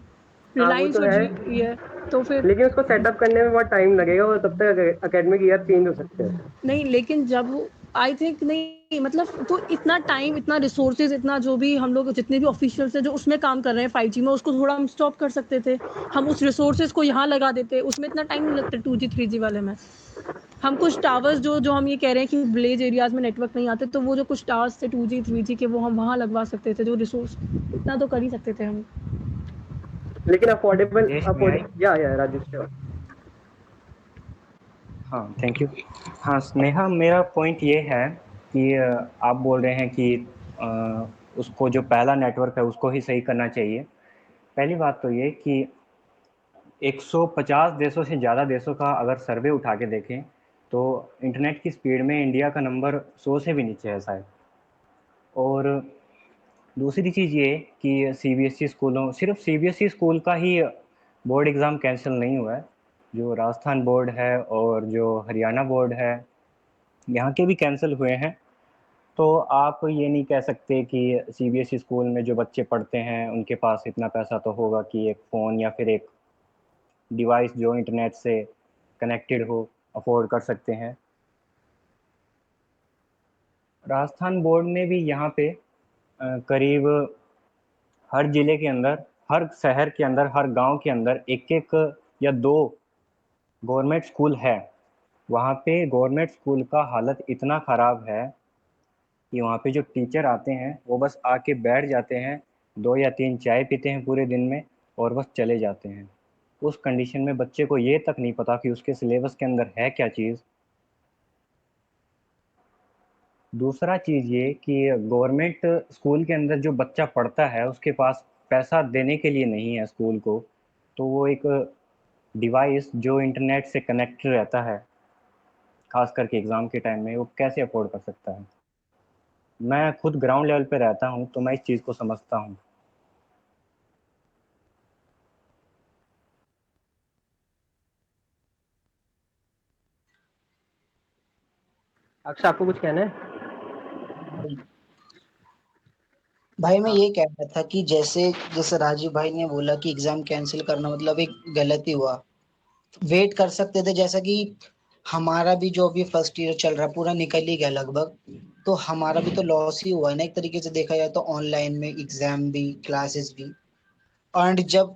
वो रिलायंस तो और है, जी है। तो फिर लेकिन उसको सेटअप करने में बहुत टाइम लगेगा और तब तक एकेडमिक ईयर चेंज हो सकते हैं। नहीं, लेकिन जब आई थिंक नहीं मतलब, तो इतना टाइम, इतना रिसोर्सेज, इतना जो भी हम लोग जितने भी ऑफिशियल्स हैं जो उसमें काम कर रहे हैं 5G में, उसको थोड़ा हम स्टॉप कर सकते थे। हम उस रिसोर्सेज को यहाँ लगा देते, उसमें इतना टाइम नहीं लगता 2G 3G वाले में। हम कुछ टावर्स जो हम ये कह रहे हैं कि विलेज एरियाज में नेटवर्क नहीं आते, तो वो जो कुछ टावर्स थे 2G 3G के वो हम वहाँ लगवा सकते थे, जो रिसोर्स इतना तो कर ही सकते थे हम। लेकिन अफोर्डेबल यस मैं या राजेश। हाँ थैंक यू। हाँ स्नेहा, मेरा पॉइंट ये है कि आप बोल रहे हैं कि उसको जो पहला नेटवर्क है उसको ही सही करना चाहिए। पहली बात तो ये कि 150 देशों से ज़्यादा देशों का अगर सर्वे उठा के देखें तो इंटरनेट की स्पीड में इंडिया का नंबर 100 से भी नीचे है शायद। और दूसरी चीज़ ये कि CBSE स्कूलों, सिर्फ CBSE स्कूल का ही बोर्ड एग्ज़ाम कैंसिल नहीं हुआ है, जो राजस्थान बोर्ड है और जो हरियाणा बोर्ड है यहाँ के भी कैंसिल हुए हैं। तो आप ये नहीं कह सकते कि CBSE स्कूल में जो बच्चे पढ़ते हैं उनके पास इतना पैसा तो होगा कि एक फ़ोन या फिर एक डिवाइस जो इंटरनेट से कनेक्टेड हो अफोर्ड कर सकते हैं। राजस्थान बोर्ड ने भी यहाँ पे करीब हर ज़िले के अंदर, हर शहर के अंदर, हर गांव के अंदर एक एक या 2 गवर्नमेंट स्कूल है। वहाँ पे गवर्नमेंट स्कूल का हालत इतना ख़राब है कि वहाँ पे जो टीचर आते हैं वो बस आके बैठ जाते हैं, 2 या 3 चाय पीते हैं पूरे दिन में और बस चले जाते हैं। उस कंडीशन में बच्चे को ये तक नहीं पता कि उसके सिलेबस के अंदर है क्या चीज़। दूसरा चीज़ ये कि गवर्नमेंट स्कूल के अंदर जो बच्चा पढ़ता है उसके पास पैसा देने के लिए नहीं है स्कूल को, तो वो एक डिवाइस जो इंटरनेट से कनेक्ट रहता है खास करके एग्ज़ाम के टाइम में, वो कैसे अफोर्ड कर सकता है। मैं खुद ग्राउंड लेवल पे रहता हूँ तो मैं इस चीज़ को समझता हूँ। अक्षय आपको कुछ कहना है? भाई मैं ये कह रहा था कि जैसे जैसे राजीव भाई ने बोला कि एग्जाम कैंसिल करना मतलब एक गलती हुआ, वेट कर सकते थे, जैसा कि हमारा भी जो अभी फर्स्ट ईयर चल रहा है पूरा निकल ही गया लगभग, तो हमारा भी तो लॉस ही हुआ है ना एक तरीके से देखा जाए तो, ऑनलाइन में एग्जाम भी क्लासेस भी। और जब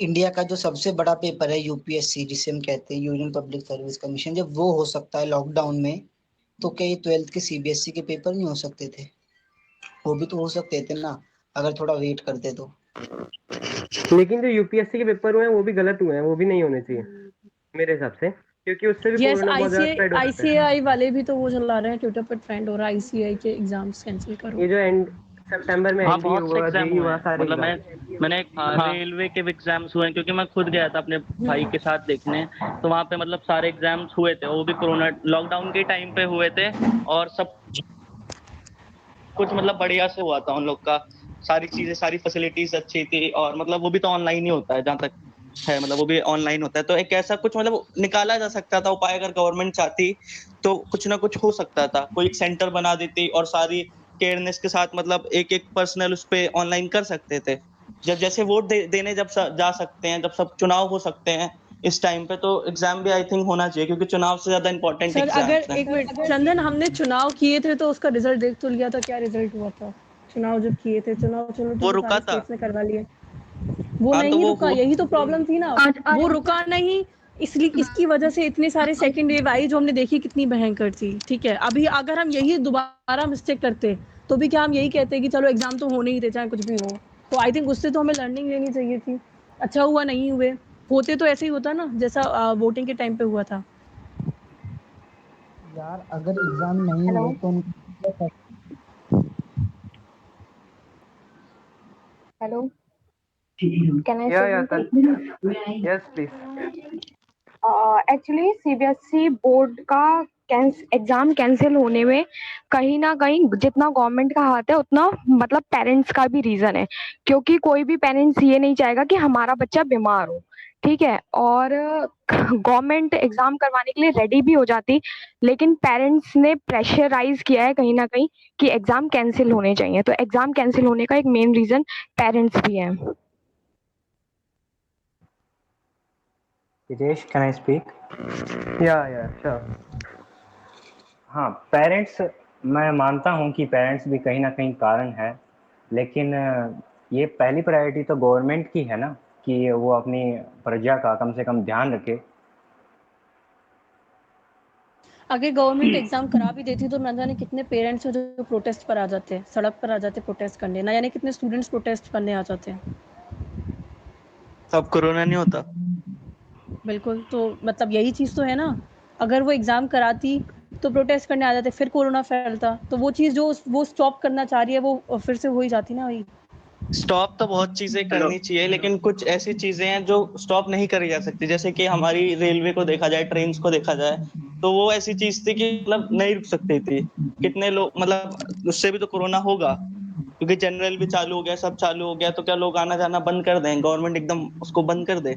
इंडिया का जो सबसे बड़ा पेपर है यूपीएससी जिसे हम कहते हैं यूनियन पब्लिक सर्विस कमीशन, जब वो हो सकता है लॉकडाउन में, तो क्या ये 12th के सीबीएसई के पेपर नहीं हो सकते थे? वो भी तो हो सकते थे ना, अगर थोड़ा वेट करते तो। लेकिन जो यूपीएससी के पेपर हुए हैं वो भी गलत हुए हैं, वो भी नहीं होने चाहिए मेरे हिसाब से, क्योंकि उससे भी यस, कोरोना बहुत ज्यादा स्प्रेड हो जाता है। आईसीएआई वाले भी तो वो चला रहे हैं, ट्विटर पर ट्रेंड हो रहा है, आईसीएआई के एग्जाम्स कैंसिल करो। ये जो एंड सितंबर में हाँ एनडी बहुत से हुआ, एग्जाम जेई हुए हुआ, हैं, सारे मतलब एग्जाम। मैंने रेलवे के एग्जाम्स हुए हैं, क्योंकि मैं खुद गया था अपने भाई के साथ देखने, तो वहाँ पे मतलब सारे एग्जाम्स हुए थे, वो भी कोरोना लॉकडाउन के टाइम पे हुए थे, और सब कुछ मतलब बढ़िया से हुआ था उन लोग का, सारी चीजें सारी फैसिलिटीज अच्छी थी, और मतलब वो भी तो ऑनलाइन ही होता है जहाँ तक है, मतलब वो भी ऑनलाइन होता है, तो एक ऐसा कुछ मतलब निकाला जा सकता था उपाय, अगर गवर्नमेंट चाहती तो कुछ ना कुछ हो सकता था, कोई एक सेंटर बना देती और सारी केयरनेस के साथ मतलब एक एक पर्सनल उस पे ऑनलाइन कर सकते थे, जब जैसे देने जब जा सकते हैं, जब सब चुनाव हो सकते हैं इस टाइम पे, तो एग्जाम भी आई थिंक होना चाहिए, क्योंकि चुनाव से ज्यादा इंपॉर्टेंट सर अगर एग्जाम्स हैं। एक मिनट चंदन, हमने चुनाव किए थे तो उसका रिजल्ट देख तो लिया था, क्या रिजल्ट हुआ था? चुनाव जब किए थे, चुनाव चलो वो ठीक है रुका सारे था। स्टेट्स में करवा लिए, वो हाँ तो नहीं वो रुका, हो यही तो प्रॉब्लम थी ना। वो रुका नहीं, इसलिए इसकी वजह से इतने सारे सेकंड वेव आई जो हमने देखी कितनी भयंकर थी। ठीक है, अभी अगर हम यही दोबारा मिस्टेक करते तो भी क्या हम यही कहते कि चलो एग्जाम तो होने ही थे चाहे कुछ भी हो? तो आई थिंक उससे तो हमें लर्निंग लेनी चाहिए थी। अच्छा हुआ नहीं हुए, होते तो ऐसे ही होता ना जैसा वोटिंग के टाइम पे हुआ था। यार अगर एग्जाम नहीं हुए तो हेलो, कैन आई से या something? Yes please. Actually CBSE board का एग्जाम कैंसिल होने में कहीं ना कहीं जितना गवर्नमेंट का हाथ है उतना मतलब पेरेंट्स का भी रीजन है, क्योंकि कोई भी पेरेंट्स ये नहीं चाहेगा कि हमारा बच्चा बीमार हो। ठीक है, और गवर्नमेंट एग्जाम करवाने के लिए रेडी भी हो जाती, लेकिन पेरेंट्स ने प्रेशराइज किया है कहीं ना कहीं कि एग्जाम कैंसिल होने चाहिए, तो एग्जाम कैंसिल होने का एक मेन रीजन पेरेंट्स भी है। Hitesh, can I speak? या श्योर। हाँ, पेरेंट्स, मैं मानता हूँ कि पेरेंट्स भी कहीं ना कहीं कारण है, लेकिन ये पहली प्रायोरिटी तो गवर्नमेंट की है ना, कि वो अपनी प्रजा का कम से कम ध्यान रखे। अगर गवर्नमेंट एग्जाम करा भी देती तो ना जाने कितने पेरेंट्स हैं जो प्रोटेस्ट पर आ जाते हैं, सड़क पर आ जाते प्रोटेस्ट करने, ना जाने कितने स्टूडेंट्स प्रोटेस्ट करने आ जाते हैं। अब कोरोना नहीं होता। बिल्कुल, तो मतलब यही चीज़ तो है ना, अगर वो एग्ज़ाम कराती तो प्रोटेस्ट करने आ जाते, फिर कोरोना फैलता, तो वो चीज़ जो वो स्टॉप करना चाह रही है वो फिर से हो ही जाती ना वही। स्टॉप तो बहुत चीजें करनी चाहिए, लेकिन कुछ ऐसी चीजें हैं जो स्टॉप नहीं करी जा सकती, जैसे कि हमारी रेलवे को देखा जाए, ट्रेन को देखा जाए, तो वो ऐसी चीज थी कि मतलब नहीं रुक सकती थी, कितने लोग मतलब उससे भी तो कोरोना होगा, क्योंकि जनरल भी चालू हो गया, सब चालू हो गया, तो क्या लोग आना जाना बंद कर दें? गवर्नमेंट एकदम उसको बंद कर दे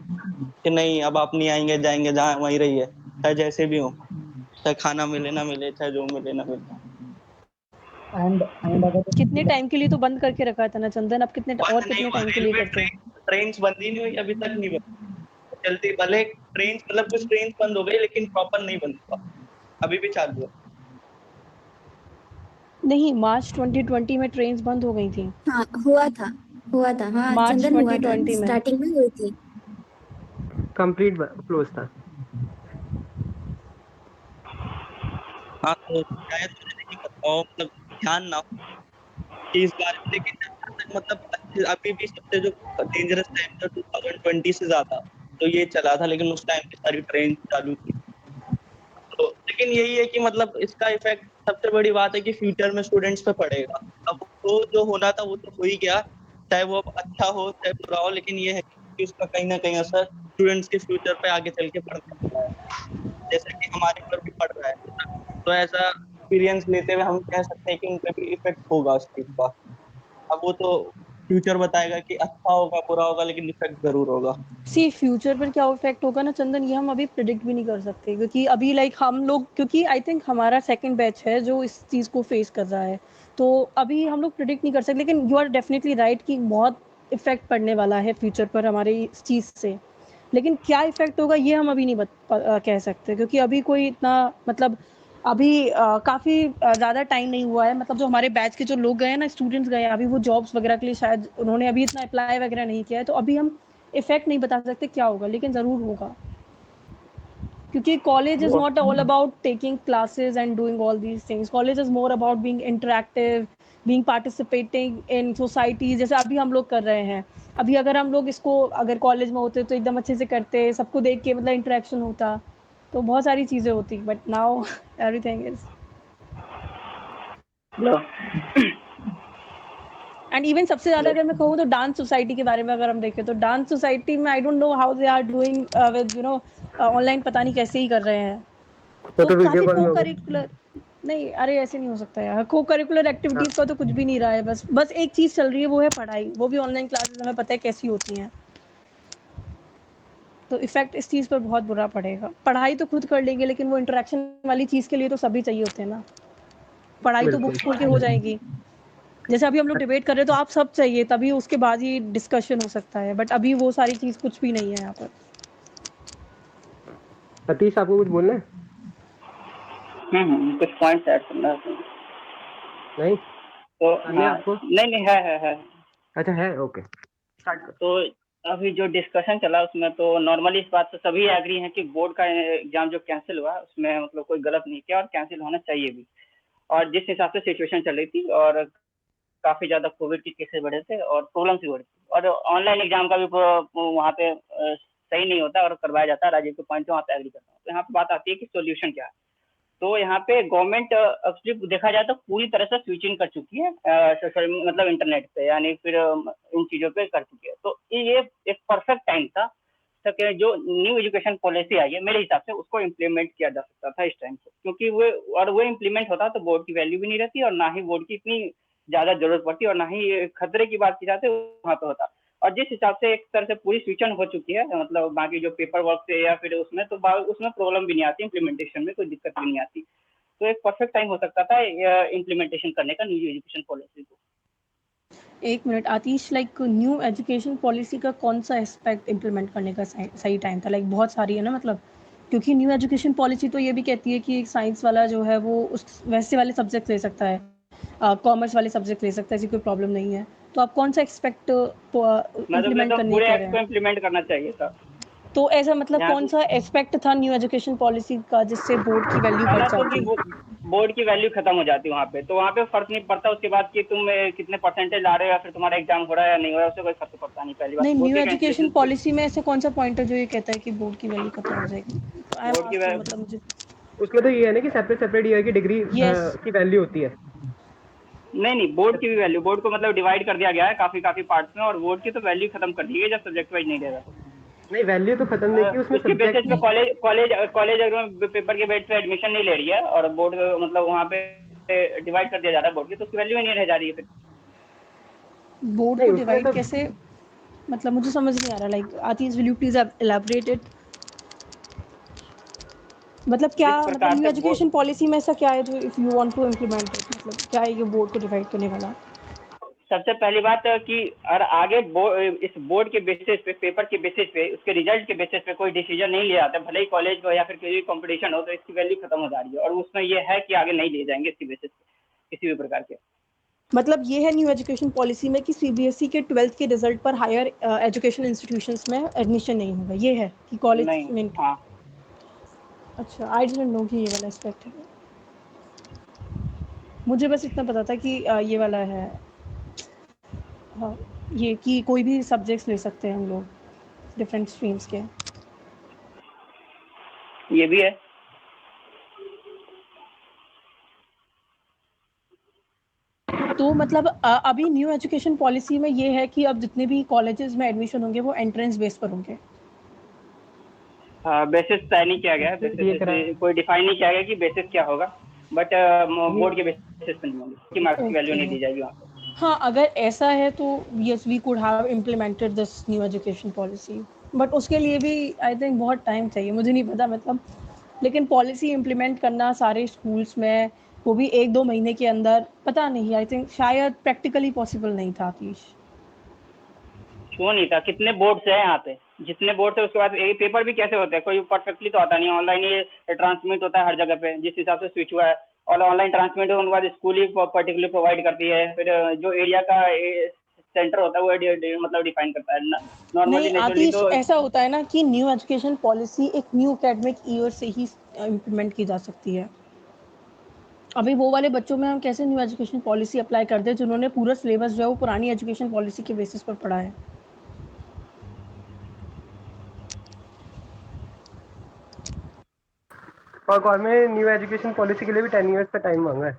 कि नहीं अब आप नहीं आएंगे, जाएंगे जहाँ वहीं रहिए, चाहे जैसे भी हो, चाहे खाना मिले ना मिले, चाहे जो मिले ना मिले। एंड अगर कितने टाइम के लिए तो बंद करके रखा था ना चंदन, अब कितने और बंद नहीं कितने हुआ टाइम के लिए रेलवे, करते हैं? ट्रेन बंद ही नहीं हुई अभी तक, नहीं चलती, भले ट्रेन मतलब कुछ ट्रेन बंद हो गई, लेकिन प्रॉपर नहीं बंद हुआ, अभी भी चालू है। नहीं, मार्च 2020 में ट्रेन्स बंद हो गई थी। हाँ, हुआ था, हाँ मार्च चंदन, हुआ था, 2020 में। स्टार्टिंग में हुई थी। कंप्लीट क्लोज था। हाँ तो शायद मुझे नहीं पता हो, मतलब ध्यान ना हो कि इस बारे में, लेकिन जहाँ तक मतलब अभी भी सबसे जो डेंजरस टाइम था 2020 से ज्यादा, तो ये चला था, लेकिन उस टाइम पे सारी ट्रेन चालू थी, तो लेकिन यही है कि मतलब इसका इफेक्ट, सबसे बड़ी बात है कि फ्यूचर में स्टूडेंट्स पे पड़ेगा। अब वो जो होना था वो तो हो ही गया, चाहे वो अब अच्छा हो चाहे बुरा हो, लेकिन ये है कि उसका कहीं ना कहीं असर स्टूडेंट्स के फ्यूचर पे आगे चल के पड़ने वाला है, जैसे कि हमारे पर भी पड़ रहा है, तो ऐसा एक्सपीरियंस लेते हुए हम कह सकते हैं कि उन पे भी इफेक्ट होगा उस चीज का। अब वो तो फ्यूचर बताएगा कि अच्छा होगा बुरा होगा, लेकिन इफेक्ट जरूर होगा। सी फ्यूचर पर क्या इफेक्ट होगा ना चंदन, ये हम अभी प्रिडिक्ट भी नहीं कर सकते, क्योंकि अभी लाइक हम लोग, क्योंकि आई थिंक हमारा सेकंड बैच है जो इस चीज़ को फेस कर रहा है, तो अभी हम लोग प्रिडिक्ट नहीं कर सकते, लेकिन यू आर डेफिनेटली राइट कि बहुत इफेक्ट पड़ने वाला है फ्यूचर पर हमारे इस चीज़ से। लेकिन क्या इफेक्ट होगा ये हम अभी नहीं कह सकते, क्योंकि अभी कोई इतना मतलब अभी काफ़ी ज़्यादा टाइम नहीं हुआ है। मतलब जो हमारे बैच के जो लोग गए हैं ना, स्टूडेंट्स गए हैं, अभी वो जॉब्स वगैरह के लिए शायद उन्होंने अभी इतना अप्लाई वगैरह नहीं किया है, तो अभी हम इफेक्ट नहीं बता सकते क्या होगा, लेकिन ज़रूर होगा, क्योंकि college is not all about taking classes and doing all these things. College is more about being interactive, being participating in society, जैसे अभी हम लोग कर रहे हैं। अभी अगर हम लोग इसको अगर कॉलेज में होते तो एकदम अच्छे से करते, सबको देख के मतलब इंटरेक्शन होता, तो बहुत सारी चीज़ें होती, but now everything is and even सबसे ज़्यादा अगर मैं कहूँ तो डांस सोसाइटी के बारे में अगर हम देखें, तो डांस सोसाइटी में I don't know how they are doing with online, पता नहीं कैसे ही कर रहे हैं। तो वीडियो काफ़ी कॉल को में होगा। करिकुलर नहीं, अरे ऐसे नहीं हो सकता यार, को करिकुलर एक्टिविटीज़ का तो कुछ भी नहीं रहा है। बस एक चीज़ चल रही है, वो है पढ़ाई, वो भी ऑनलाइन क्लासेस हमें पता है कैसी होती हैं। तो इफेक्ट इस चीज़ पर बहुत बुरा पड़ेगा। पढ़ाई तो खुद कर लेंगे, लेकिन वो इंटरेक्शन वाली चीज़ के लिए तो सभी चाहिए होते हैं ना। पढ़ाई तो बिल्कुल। बुक्स खोल के हो जाएगी, जैसे अभी हम लोग डिबेट कर रहे हैं तो आप सब चाहिए, तभी उसके बाद ही डिस्कशन हो सकता है, बट अभी वो सारी चीज़ कुछ भी नहीं है यहाँ पर। सतीश, आपको कुछ बोलना है? कुछ पॉइंट्स ऐड करना है नहीं तो करने हाँ, आपको? नहीं है। अच्छा है, ओके स्टार्ट कर। तो अभी जो डिस्कशन चला उसमें तो नॉर्मली इस बात से सभी एग्री हैं कि बोर्ड का एग्जाम जो कैंसिल हुआ उसमें मतलब कोई गलत नहीं किया और कैंसिल होना चाहिए भी। और जिस हिसाब से सिचुएशन चल रही थी और काफ़ी ज़्यादा कोविड के केसेस बढ़े थे और प्रॉब्लम्स भी बढ़ी थी, और ऑनलाइन एग्जाम का भी वहाँ पे सही नहीं होता और करवाया जाता है। राजीव के पॉइंट पे वहाँ पे एग्री करता हूँ। तो यहाँ पे बात आती है कि सोल्यूशन क्या है। तो यहाँ पे गवर्नमेंट एक्चुअली देखा जाए तो पूरी तरह से स्विचिंग कर चुकी है मतलब इंटरनेट पे, यानी फिर इन चीज़ों पे कर चुकी है। तो ये एक परफेक्ट टाइम था तक जो न्यू एजुकेशन पॉलिसी आई है मेरे हिसाब से उसको इम्प्लीमेंट किया जा सकता था इस टाइम पे, क्योंकि वो इम्प्लीमेंट होता तो बोर्ड की वैल्यू भी नहीं रहती और ना ही बोर्ड की इतनी ज़्यादा जरूरत पड़ती और ना ही खतरे की बात की जाती वहाँ पे होता। और जिस हिसाब से एक तरह से पूरी स्विचन हो चुकी है, मतलब बाकी जो पेपर वर्क से या फिर उसमें तो उसमें प्रॉब्लम भी नहीं आती, इम्प्लीमेंटेशन में कोई दिक्कत भी नहीं आती। तो एक परफेक्ट टाइम हो सकता था इम्प्लीमेंटेशन करने का न्यू एजुकेशन पॉलिसी को। एक मिनट आतिश, लाइक न्यू एजुकेशन पॉलिसी का कौन सा एस्पेक्ट इम्प्लीमेंट करने का सही टाइम था? लाइक बहुत सारी है ना, मतलब क्योंकि न्यू एजुकेशन पॉलिसी तो ये भी कहती है कि एक साइंस वाला जो है वो उस वैसे वाले सब्जेक्ट ले सकता है, कॉमर्स वाले सब्जेक्ट ले सकता है, ऐसी कोई प्रॉब्लम नहीं है। तो आप कौन सा एक्सपेक्ट मतलब इम्प्लीमेंट तो करने पूरे कह रहे एक्ट को हैं? इम्प्लीमेंट करना चाहिए था। तो ऐसा मतलब यहाँ कौन सा एस्पेक्ट था न्यू एजुकेशन पॉलिसी का जिससे बोर्ड की वैल्यू है बढ़ ना, तो कि जाती? बोर्ड की वैल्यू खत्म हो जाती वहाँ पे, तो वहाँ पे फर्क नहीं पड़ता उसके बाद कि तुम कितने परसेंटेज ला रहे हो या फिर तुम्हारा एग्जाम हो रहा है या नहीं हो रहा है, उससे कोई फर्क पड़ता नहीं। पहली बात नहीं, बोर्ड न्यू की एजुकेशन कैंसिलेशन, पॉलिसी में ऐसे कौन सा पॉइंट है जो ये कहता है कि बोर्ड की वैल्यू खत्म हो जाएगी? आई एम बोर्ड की आस्किंग, मतलब मुझे उसमें तो ये है ना कि सेपरेट सेपरेट ईयर की डिग्री यस की वैल्यू होती है। नहीं बोर्ड की भी वैल्यू, बोर्ड को मतलब डिवाइड कर दिया गया है काफी पार्ट्स में, और बोर्ड की तो वैल्यू खत्म कर दी गई जब सब्जेक्ट वाइज नहीं देगा तो। नहीं, वैल्यू तो खत्म नहीं की, उसमें उसके बेसिस पे सब्जेक्ट। कॉलेज अगर पेपर के बेस पे एडमिशन नहीं ले रही है और बोर्ड मतलब वहाँ पे डिवाइड कर दिया जा रहा है बोर्ड की, तो उसकी वैल्यू ही नहीं रह जा रही है फिर। बोर्ड नहीं को उसमें डिवाइड तो कैसे, मतलब मुझे समझ नहीं आ रहा। Like Atish, will you please elaborate it? मतलब क्या, जिस मतलब प्रकार न्यू से बोर्ड, एजुकेशन पॉलिसी में ऐसा क्या है जो if you want to implement it, मतलब क्या है ये बोर्ड को डिवाइड करने वाला? सबसे पहली बात है कि और आगे इस बोर्ड के बेसिस पे, पेपर के बेसिस पे, उसके रिजल्ट के बेसिस पे कोई डिसीजन नहीं लिया जाता, भले ही कॉलेज हो या फिर कोई कंपटीशन हो, तो इसकी वैल्यू खत्म हो जा रही है। और उसमें ये है कि आगे नहीं ले जाएंगे इसकी बेसिस पे किसी भी प्रकार के। मतलब ये है न्यू एजुकेशन पॉलिसी में कि सीबीएसई के 12th के रिजल्ट पर हायर एजुकेशन इंस्टीट्यूशंस में एडमिशन नहीं होगा, ये है कि कॉलेज नहीं, में? हाँ। अच्छा, आई डिडंट नो कि ये वाला एस्पेक्ट है। मुझे बस इतना पता था कि ये वाला है, हाँ, ये कि कोई भी सब्जेक्ट्स ले सकते हैं हम लोग डिफरेंट स्ट्रीम्स के। ये भी है। तो मतलब अभी न्यू एजुकेशन पॉलिसी में ये है कि अब जितने भी कॉलेजेस में एडमिशन होंगे वो एंट्रेंस बेस पर होंगे। बेसिस तय नहीं किया गया है, ये करा। बेसिस कोई डिफाइन नहीं किया गया कि बेसिस क्या होगा, बट बोर्ड के बेसिस पे नहीं होंगे कि मार्क्स की वैल्यू ओके, नहीं दी जाएगी वहाँ पे। हाँ, अगर ऐसा है तो yes we could have implemented this new education policy, but उसके लिए भी आई थिंक बहुत टाइम चाहिए, मुझे नहीं पता मतलब। लेकिन पॉलिसी इम्प्लीमेंट करना सारे स्कूल्स में, वो भी 1-2 महीने के अंदर, पता नहीं, आई थिंक शायद प्रैक्टिकली पॉसिबल नहीं था आतिश। क्यों नहीं था? कितने बोर्ड्स हैं यहाँ पे? जितने बोर्ड थे उसके बाद ये पेपर भी कैसे होते हैं, कोई परफेक्टली तो आता नहीं, ऑनलाइन ये ट्रांसमिट होता है हर जगह पे, जिस हिसाब से स्विच हुआ है। और ऑनलाइन ट्रांसमिट होने के बाद स्कूल ही पर्टिकुलर प्रोवाइड करती है, फिर जो एरिया का सेंटर होता है वो मतलब डिफाइन करता है नॉर्मली नहीं नेचुरली। आतिश, तो ऐसा होता है ना कि न्यू एजुकेशन पॉलिसी एक न्यू एकेडमिक ईयर से ही इम्प्लीमेंट की जा सकती है। अभी वो वाले बच्चों में हम कैसे न्यू एजुकेशन पॉलिसी अप्लाई कर दें जिन्होंने पूरा सिलेबस जो है वो पुरानी एजुकेशन पॉलिसी के बेसिस पर पढ़ा है। और गवर्नमेंट न्यू एजुकेशन पॉलिसी के लिए भी 10 इयर्स का टाइम मांगा है,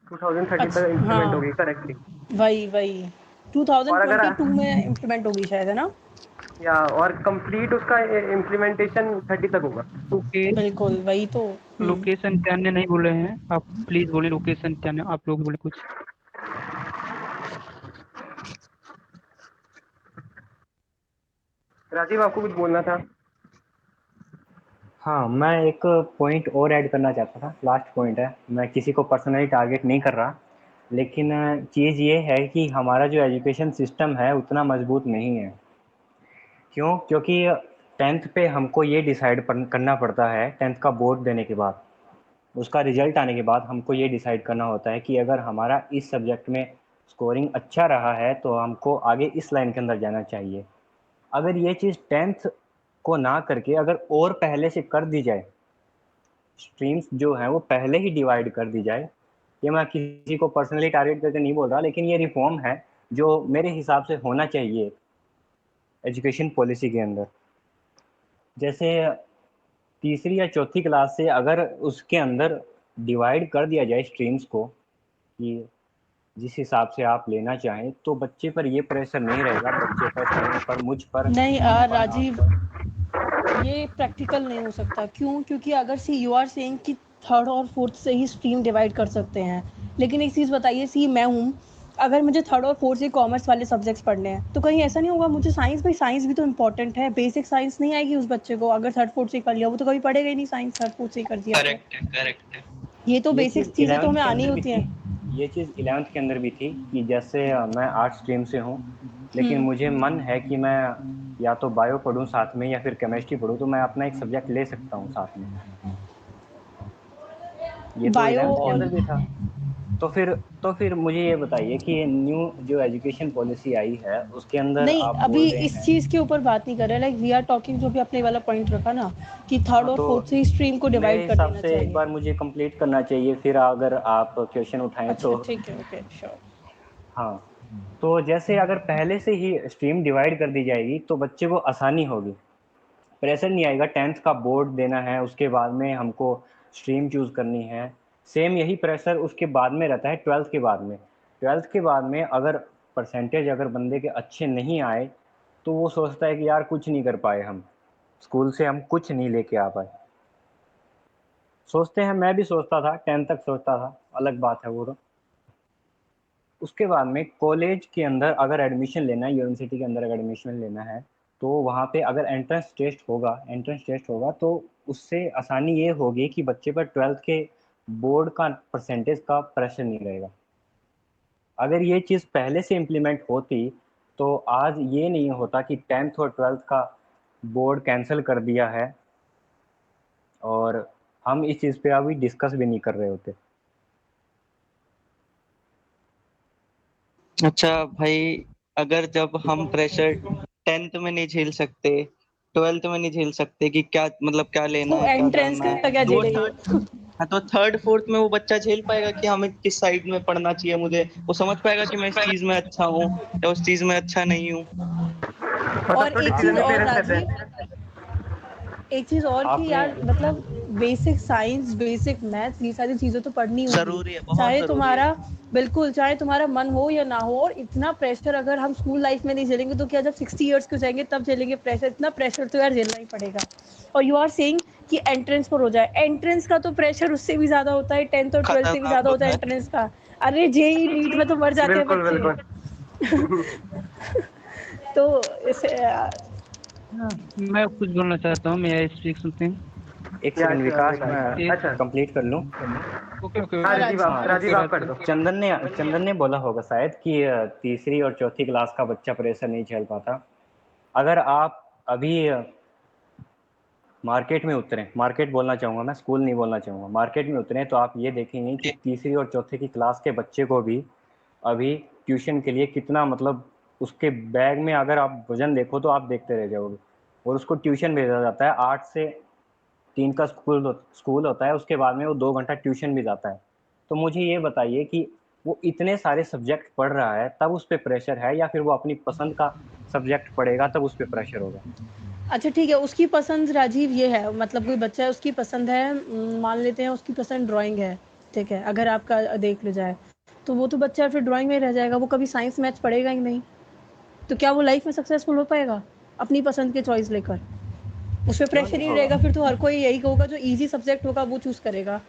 2030 तक इम्प्लीमेंट होगी करेक्टली। वही और अगर 2022 में इम्प्लीमेंट होगी शायद, है ना? या और कंप्लीट उसका इम्प्लीमेंटेशन 30 तक होगा। ओके, बिल्कुल वही तो। लोकेशन क्या नहीं बोले हैं आप, प्लीज बोलिए लोकेशन क्या आप लोग बोले कुछ। राजीव आपको कुछ बोलना था? हाँ, मैं एक पॉइंट और ऐड करना चाहता था, लास्ट पॉइंट है। मैं किसी को पर्सनली टारगेट नहीं कर रहा, लेकिन चीज़ ये है कि हमारा जो एजुकेशन सिस्टम है उतना मजबूत नहीं है। क्यों? क्योंकि 10th पे हमको ये डिसाइड करना पड़ता है, 10th का बोर्ड देने के बाद, उसका रिजल्ट आने के बाद हमको ये डिसाइड करना होता है कि अगर हमारा इस सब्जेक्ट में स्कोरिंग अच्छा रहा है तो हमको आगे इस लाइन के अंदर जाना चाहिए। अगर ये चीज़ 10th को ना करके अगर और पहले से कर दी जाए, स्ट्रीम्स जो हैं वो पहले ही डिवाइड कर दी जाए, ये मैं किसी को पर्सनली टारगेट करके नहीं बोल रहा, लेकिन ये रिफॉर्म है जो मेरे हिसाब से होना चाहिए एजुकेशन पॉलिसी के अंदर। जैसे तीसरी या चौथी क्लास से अगर उसके अंदर डिवाइड कर दिया जाए स्ट्रीम्स को कि जिस हिसाब से आप लेना चाहें, तो बच्चे पर ये प्रेशर नहीं रहेगा, बच्चे पर, समय पर, मुझ पर, नहीं हम पर, आप राजीव, पर। ये प्रैक्टिकल नहीं हो सकता। क्यों? क्योंकि अगर सी यू आर सेइंग कि थर्ड और फोर्थ से ही स्ट्रीम डिवाइड कर सकते हैं, लेकिन एक चीज़ बताइए, सी मैं हूँ, अगर मुझे थर्ड और फोर्थ से कॉमर्स वाले सब्जेक्ट्स पढ़ने हैं तो कहीं ऐसा नहीं होगा मुझे साइंस, भाई साइंस भी तो इम्पोर्टेंट है, बेसिक साइंस नहीं आएगी उस बच्चे को अगर थर्ड फोर्थ से कर लिया, वो तो कभी पढ़ेगा ही नहीं साइंस, थर्ड फोर्थ से कर दिया तो। करेक्ट है। ये तो ये बेसिक चीज़ चीज़ें तो 11th हमें के आनी अंदर भी होती थी, हैं। ये चीज़ 11th के अंदर भी थी कि जैसे मैं आर्ट्स स्ट्रीम से हूँ, लेकिन मुझे मन है कि मैं या तो बायो पढ़ूँ साथ में या फिर केमिस्ट्री पढ़ूँ, तो मैं अपना एक सब्जेक्ट ले सकता हूँ साथ में। ये तो बायो 11th के और अंदर भी था। तो फिर मुझे ये बताइए कि न्यू जो एजुकेशन पॉलिसी आई है उसके अंदर नहीं, आप अभी बोल रहे इस हैं। चीज़ के ऊपर बात नहीं कर रहे, लाइक वी आर टॉकिंग, जो भी आपने वाला पॉइंट रखा ना कि थर्ड हाँ, और तो फोर्थ से ही स्ट्रीम को मेरे डिवाइड कर हिसाब देना से एक चाहिए। बार मुझे कंप्लीट करना चाहिए, फिर अगर आप क्वेश्चन उठाएं अच्छा तो। ठीक है, ओके श्योर। हाँ, तो जैसे अगर पहले से ही स्ट्रीम डिवाइड कर दी जाएगी तो बच्चे को आसानी होगी, प्रेशर नहीं आएगा। 10th का बोर्ड देना है, उसके बाद में हमको स्ट्रीम चूज़ करनी है, सेम यही प्रेशर उसके बाद में रहता है 12th के बाद में। 12th के बाद में अगर परसेंटेज अगर बंदे के अच्छे नहीं आए तो वो सोचता है कि यार कुछ नहीं कर पाए, हम स्कूल से हम कुछ नहीं लेके आ पाए, सोचते हैं। मैं भी सोचता था, 10th तक सोचता था, अलग बात है वो तो। उसके बाद में कॉलेज के अंदर अगर एडमिशन लेना है, यूनिवर्सिटी के अंदर अगर एडमिशन लेना है, तो वहाँ पे अगर एंट्रेंस टेस्ट होगा तो उससे आसानी ये होगी कि बच्चे पर 12th के बोर्ड का परसेंटेज का प्रेशर नहीं रहेगा। अगर ये चीज़ पहले से इम्प्लीमेंट होती तो आज ये नहीं होता कि 10th और 12th का बोर्ड कैंसिल कर दिया है और हम इस चीज़ पे अभी डिस्कस भी नहीं कर रहे होते। अच्छा भाई, अगर जब हम प्रेशर 10th में नहीं झेल सकते, 12th में नहीं झेल सकते कि क्या मतलब क्या लेना तो है क्या एंट्रेंस करना का है, क्या तो वो झेलेंगे? थर्ड, हाँ तो थर्ड फोर्थ में वो बच्चा झेल पाएगा कि हमें किस साइड में पढ़ना चाहिए, मुझे वो समझ पाएगा कि मैं इस चीज में अच्छा हूँ या उस चीज में अच्छा नहीं हूँ। और और तब तो एक डिसीजन चीज में और पेरेंट्स रहते राजीव, हैं। एक चीज और कि आपने यार मतलब बेसिक साइंस, बेसिक मैथ्स, ये सारी चीजें तो पढ़नी होगी, जरूरी है, बहुत चाहे जरूरी है। तुम्हारा, बिल्कुल चाहे तुम्हारा मन हो या ना हो। और इतना प्रेशर अगर हम स्कूल लाइफ में नहीं झेलेंगे तो क्या जब 60 इयर्स के हो जाएंगे तब झेलेंगे प्रेशर? इतना प्रेशर तो यार झेलना ही पड़ेगा। और यू आर सेइंग कि एंट्रेंस पर हो जाए, एंट्रेंस का तो प्रेशर उससे भी ज्यादा होता है, 10th और 12th से भी खतरनाक ज्यादा होता होता है है। एंट्रेंस का। अरे जेई नीट में तो मर जाते हैं बिल्कुल बच्चे। बिल्कुल। तो इसे हाँ, मैं कुछ बोलना चाहता हूँ, मैं स्पीक सुनते हैं। एक या सेकंड श्योर विकास, विकास। मैं अच्छा, कंप्लीट कर लूँ। ओके ओके हाँ हाँ राजीव राजीव। आप हाँ, राजीव आप कर दो। चंदन ने बोला होगा शायद कि तीसरी और चौथी क्लास का बच्चा प्रेशर नहीं झेल पाता। अगर आप अभी मार्केट में उतरे, मार्केट बोलना चाहूँगा मैं, स्कूल नहीं बोलना चाहूँगा, मार्केट में उतरे तो आप ये देखेंगे कि तीसरी और चौथी की क्लास के बच्चे को भी अभी ट्यूशन के लिए कितना, मतलब उसके बैग में अगर आप वजन देखो तो आप देखते रह जाओगे, और उसको ट्यूशन भेजा जाता है। 8 से 3 का स्कूल होता है, उसके बाद में वो 2 घंटा ट्यूशन भी जाता है। तो मुझे ये बताइए कि वो इतने सारे सब्जेक्ट पढ़ रहा है तब उस पर प्रेशर है, या फिर वो अपनी पसंद का सब्जेक्ट पढ़ेगा तब उस पर प्रेशर होगा? अच्छा ठीक है, उसकी पसंद राजीव ये है, मतलब कोई बच्चा है उसकी पसंद है, मान लेते हैं उसकी पसंद ड्राइंग है, ठीक है, अगर आपका देख ले जाए तो वो तो बच्चा फिर ड्राइंग में ही रह जाएगा, वो कभी साइंस मैथ्स पढ़ेगा ही नहीं। तो क्या वो लाइफ में सक्सेसफुल हो पाएगा अपनी पसंद के चॉइस लेकर? उस पर प्रेशर ही रहेगा, फिर तो हर कोई यही होगा जो इजी सब्जेक्ट होगा वो चूज करेगा।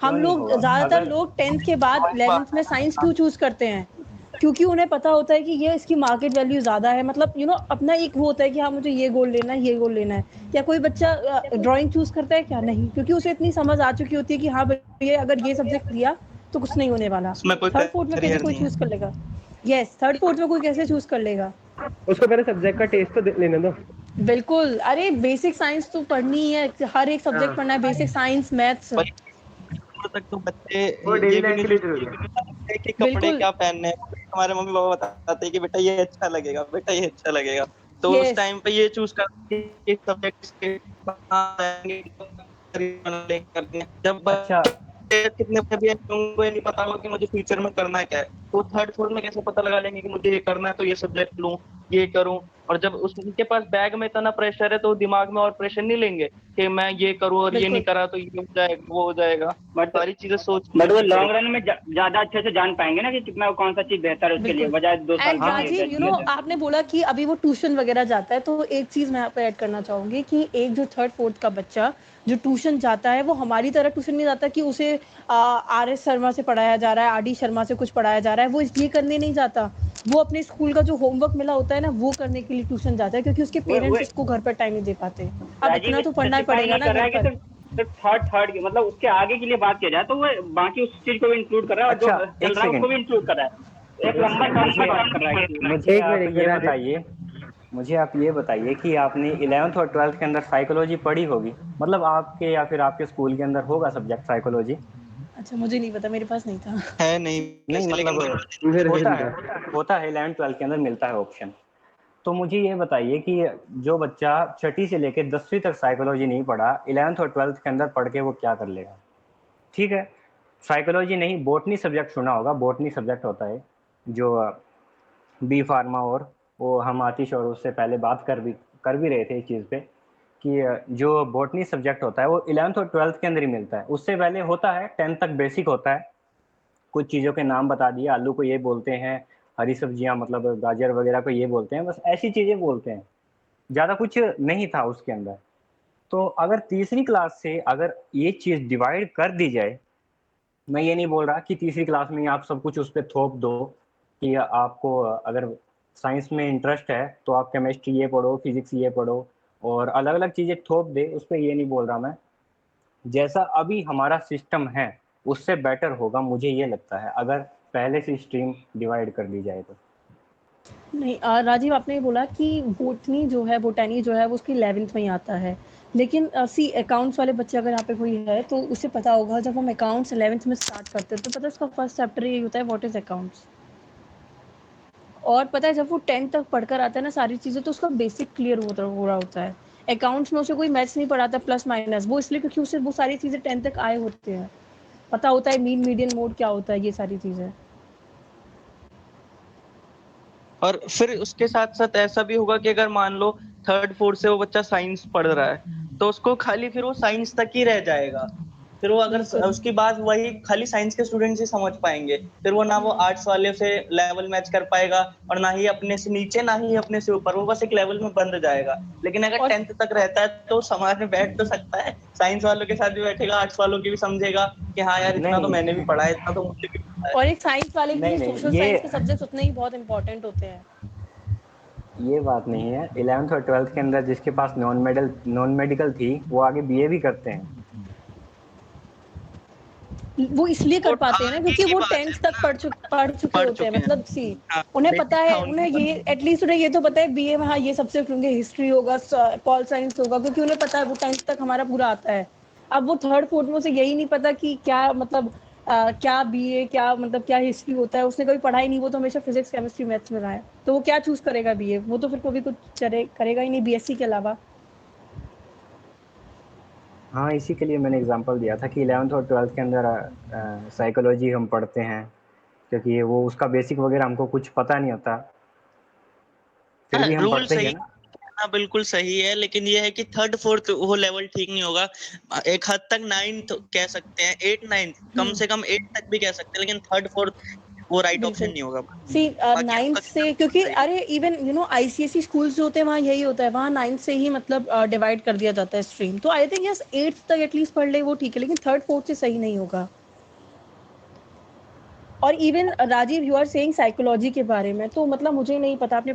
हम नहीं लोग होगा ज़्यादातर अगर लोग 10th के बाद 11th में साइंस क्यों चूज करते हैं? क्योंकि उन्हें पता होता है कि ये इसकी मार्केट वैल्यू ज़्यादा है, मतलब अपना एक वो होता है कि हाँ मुझे ये गोल लेना है, ये गोल लेना है। क्या कोई बच्चा ड्राइंग चूज करता है क्या? नहीं, क्योंकि उसे इतनी समझ आ चुकी होती है कि हाँ भैया अगर ये सब्जेक्ट लिया तो कुछ नहीं होने वाला। उसमें कोई थर्ड फोर्थ में कैसे करियर कोई नहीं है। चूज कर लेगा? यस, थर्ड फोर्थ में कोई कैसे चूज कर लेगा? उसको पहले सब्जेक्ट का टेस्ट तो लेने दो। बिल्कुल, अरे बेसिक साइंस तो पढ़नी ही है, हर एक सब्जेक्ट हाँ, पढ़ना है, बेसिक साइंस, मैथ्स। भाई दूर तक तो बच्चे वो डेली ये भी लाइफ नहीं के लिए सोचते, जरूरी ये भी है। नहीं बताते कि कपड़े बिल्कुल, क्या पहनने हैं। हमारे मम्मी पापा बताते हैं कि बेटा ये अच्छा लगेगा, बेटा ये अच्छा लगेगा, तो उस यस। टाइम पे ये चूज करते हैं कि सब्जेक्ट के कहाँ जाएंगे, करते हैं। जब अच्छा, बच्चे कितने बड़े भी हैं, उनको ये नहीं पता होगा कि मुझे फ्यूचर में करना है क्या है, तो थर्ड फोर्थ में कैसे पता लगा लेंगे कि मुझे ये करना है तो ये सब्जेक्ट लूं, ये करूं। और जब उनके पास बैग में इतना प्रेशर है तो वो दिमाग में और प्रेशर नहीं लेंगे कि मैं ये करूं और ये नहीं बिल्कुल। करा तो ये हो जाएगा, वो हो जाएगा। बट सारी चीजें सोच बट वो समझ के लॉन्ग करेंगे। रन में ज्यादा अच्छे से जान पाएंगे ना कि कितना कौन सा चीज बेहतर है उसके लिए, बिल्कुल। बजाय 2 साल एंड के हाँ, लिए राजीव आपने बोला कि अभी वो ट्यूशन वगैरह जाता है, तो एक चीज़ मैं यहाँ पे ऐड करना चाहूँगी कि एक जो थर्ड फोर्थ का बच्चा जो ट्यूशन जाता है वो हमारी तरह ट्यूशन नहीं जाता कि उसे आर एस शर्मा से पढ़ाया जा रहा है, आर डी शर्मा से कुछ पढ़ाया जा रहा है, वो इसलिए करने नहीं जाता। वो अपने स्कूल का जो होमवर्क मिला होता है ना वो करने के लिए ट्यूशन जाता है, क्योंकि उसके वो पेरेंट्स उसको घर पर टाइम नहीं दे पाते। अब राजीव इतना तो पढ़ना ही स्पेसिफाई पड़ेगा नहीं ना कर रहा घर है कि पर। सिर्फ थर्ड की, मतलब उसके आगे के लिए बात किया जाए तो वो बाकी उस चीज को भी इंक्लूड कर रहा है और अच्छा, जो चल एक रहा है उसको सेकंड, भी इंक्लूड कर रहा है, एक एक लंबा सेकंड, टर्म की बात कर रहा है कि मुझे एक आप मिनट ये राजेश। बताइए, मुझे आप ये बताइए कि आपने 11th और 12th के अंदर साइकोलॉजी पढ़ी होगी, मतलब आपके या फिर आपके स्कूल के अंदर होगा सब्जेक्ट साइकोलॉजी? अच्छा मुझे नहीं पता, मेरे पास नहीं था। है नहीं नहीं, वैसे, लेकिन मतलब मेरे होता भी है, था। होता है 11th 12th के अंदर मिलता है ऑप्शन। तो मुझे ये बताइए कि जो बच्चा छठी से लेकर 10वीं तक साइकोलॉजी नहीं पढ़ा, 11th और 12th के अंदर पढ़ के वो क्या कर लेगा? ठीक है, साइकोलॉजी नहीं, बोटनी सब्जेक्ट सुना होगा, बोटनी सब्जेक्ट होता है जो बी फार्मा, और वो हम आतिश और उससे पहले बात कर भी रहे थे इस चीज़ पे कि जो बोटनी सब्जेक्ट होता है वो 11th और 12th के अंदर ही मिलता है। उससे पहले होता है 10th तक बेसिक होता है, कुछ चीज़ों के नाम बता दिए, आलू को ये बोलते हैं, हरी सब्जियां मतलब गाजर वगैरह को ये बोलते हैं, बस ऐसी चीज़ें बोलते हैं, ज़्यादा कुछ नहीं था उसके अंदर। तो अगर तीसरी क्लास से अगर ये चीज़ डिवाइड कर दी जाए, मैं ये नहीं बोल रहा कि तीसरी क्लास में ही आप सब कुछ उस पर थोप दो कि आपको अगर साइंस में इंटरेस्ट है तो आप केमिस्ट्री ये पढ़ो, फिजिक्स ये पढ़ो, और अलग अलग चीज़ें थोप दे, उस पर ये नहीं बोल रहा मैं। जैसा अभी हमारा सिस्टम है उससे बेटर होगा, मुझे ये लगता है, अगर पहले से स्ट्रीम डिवाइड कर दी जाए तो। नहीं राजीव आपने ये बोला कि बोटनी जो है, बोटैनी जो है वो उसकी 11th में ही आता है, लेकिन सी अकाउंट्स वाले बच्चे अगर यहाँ पे कोई है तो उसे पता होगा, जब हम अकाउंट्स 11th में स्टार्ट करते हैं तो पता है उसका फर्स्ट चैप्टर यही होता है, व्हाट इज अकाउंट्स। और पता है जब वो 10th तक पढ़कर आता है ना सारी चीज़ें, तो उसका बेसिक क्लियर हो रहा होता है। अकाउंट्स में उसे कोई मैथ्स नहीं पढ़ाता, प्लस माइनस, वो इसलिए क्योंकि उसे वो सारी चीज़ें 10th तक आए होते हैं, पता होता है मीन मीडियन मोड क्या होता है, ये सारी चीज़ें। और फिर उसके साथ साथ ऐसा भी होगा कि अगर मान लो थर्ड फोर्थ से वो बच्चा साइंस पढ़ रहा है, तो उसको खाली फिर वो साइंस तक ही रह जाएगा। फिर वो अगर बिल्कुल। उसकी बात वही खाली साइंस के स्टूडेंट्स ही समझ पाएंगे, फिर वो ना वो आर्ट्स वाले से लेवल मैच कर पाएगा, और ना ही अपने से नीचे ना ही अपने से ऊपर, वो बस एक लेवल में बंद जाएगा। लेकिन अगर और 10th तक रहता है तो समाज में बैठ तो सकता है, साइंस वालों के साथ भी बैठेगा, आर्ट्स वालों की भी समझेगा कि हाँ यार इतना तो नहीं मैंने भी पढ़ा है, इतना तो मुझे भी पता है। और एक साइंस वाले के नहीं लिए नहीं, सोशल साइंस के सब्जेक्ट्स उतने ही बहुत इंपॉर्टेंट होते हैं। ये बात नहीं है। 11th और 12th के अंदर जिसके पास नॉन मेडिकल थी वो आगे बीए भी करते हैं। वो इसलिए कर वो पाते हैं ना आगे क्योंकि की वो बात है 10th तक ना, पढ़ चुके पढ़ होते हैं। चुके हैं। मतलब सी हाँ, उन्हें बेसिक पता था है, उनको उन्हें ये पता। एटलीस्ट उन्हें ये तो पता है बीए में हाँ ये सब्जेक्ट होंगे, हिस्ट्री होगा, पॉल साइंस होगा, क्योंकि उन्हें पता है वो 10th तक हमारा पूरा आता है। अब वो थर्ड फोर्थ में उसे यही नहीं पता कि क्या मतलब क्या बीए, क्या मतलब क्या हिस्ट्री होता है, उसने कभी पढ़ाई नहीं, वो तो हमेशा फिजिक्स केमिस्ट्री मैथ्स में रहा है, तो वो क्या चूज करेगा बीए, वो तो फिर कभी कुछ करेगा ही नहीं बीएससी के अलावा। हाँ, इसी के लिए मैंने एग्जांपल दिया था कि 11th और 12th के अंदर साइकोलॉजी हम पढ़ते हैं, क्योंकि वो उसका बेसिक वगैरह हमको कुछ पता नहीं होता, फिर भी हम रूल पढ़ते ही सही है ना। कहना बिल्कुल सही है, लेकिन ये है कि थर्ड फोर्थ वो लेवल ठीक नहीं होगा। एक हद तक नाइन्थ कह सकते हैं, 8 9 कम से कम 8 तक भी कह सकते हैं, लेकिन थर्ड फोर्थ वो राइट ऑप्शन बिल्कुल। नहीं होगा। सी बाकी 9th आपका से, कहना क्योंकि सही है। अरे इवन आईसीएसई स्कूल्स जो होते हैं वहाँ यही होता है, वहाँ 9th से ही मतलब डिवाइड कर दिया जाता है स्ट्रीम, तो आई थिंक यस 8th तक एटलीस्ट पढ़ ले वो ठीक है, लेकिन थर्ड फोर्थ से सही नहीं होगा। और even Rajiv you are saying psychology के बारे में, तो मतलब मुझे नहीं पता आपने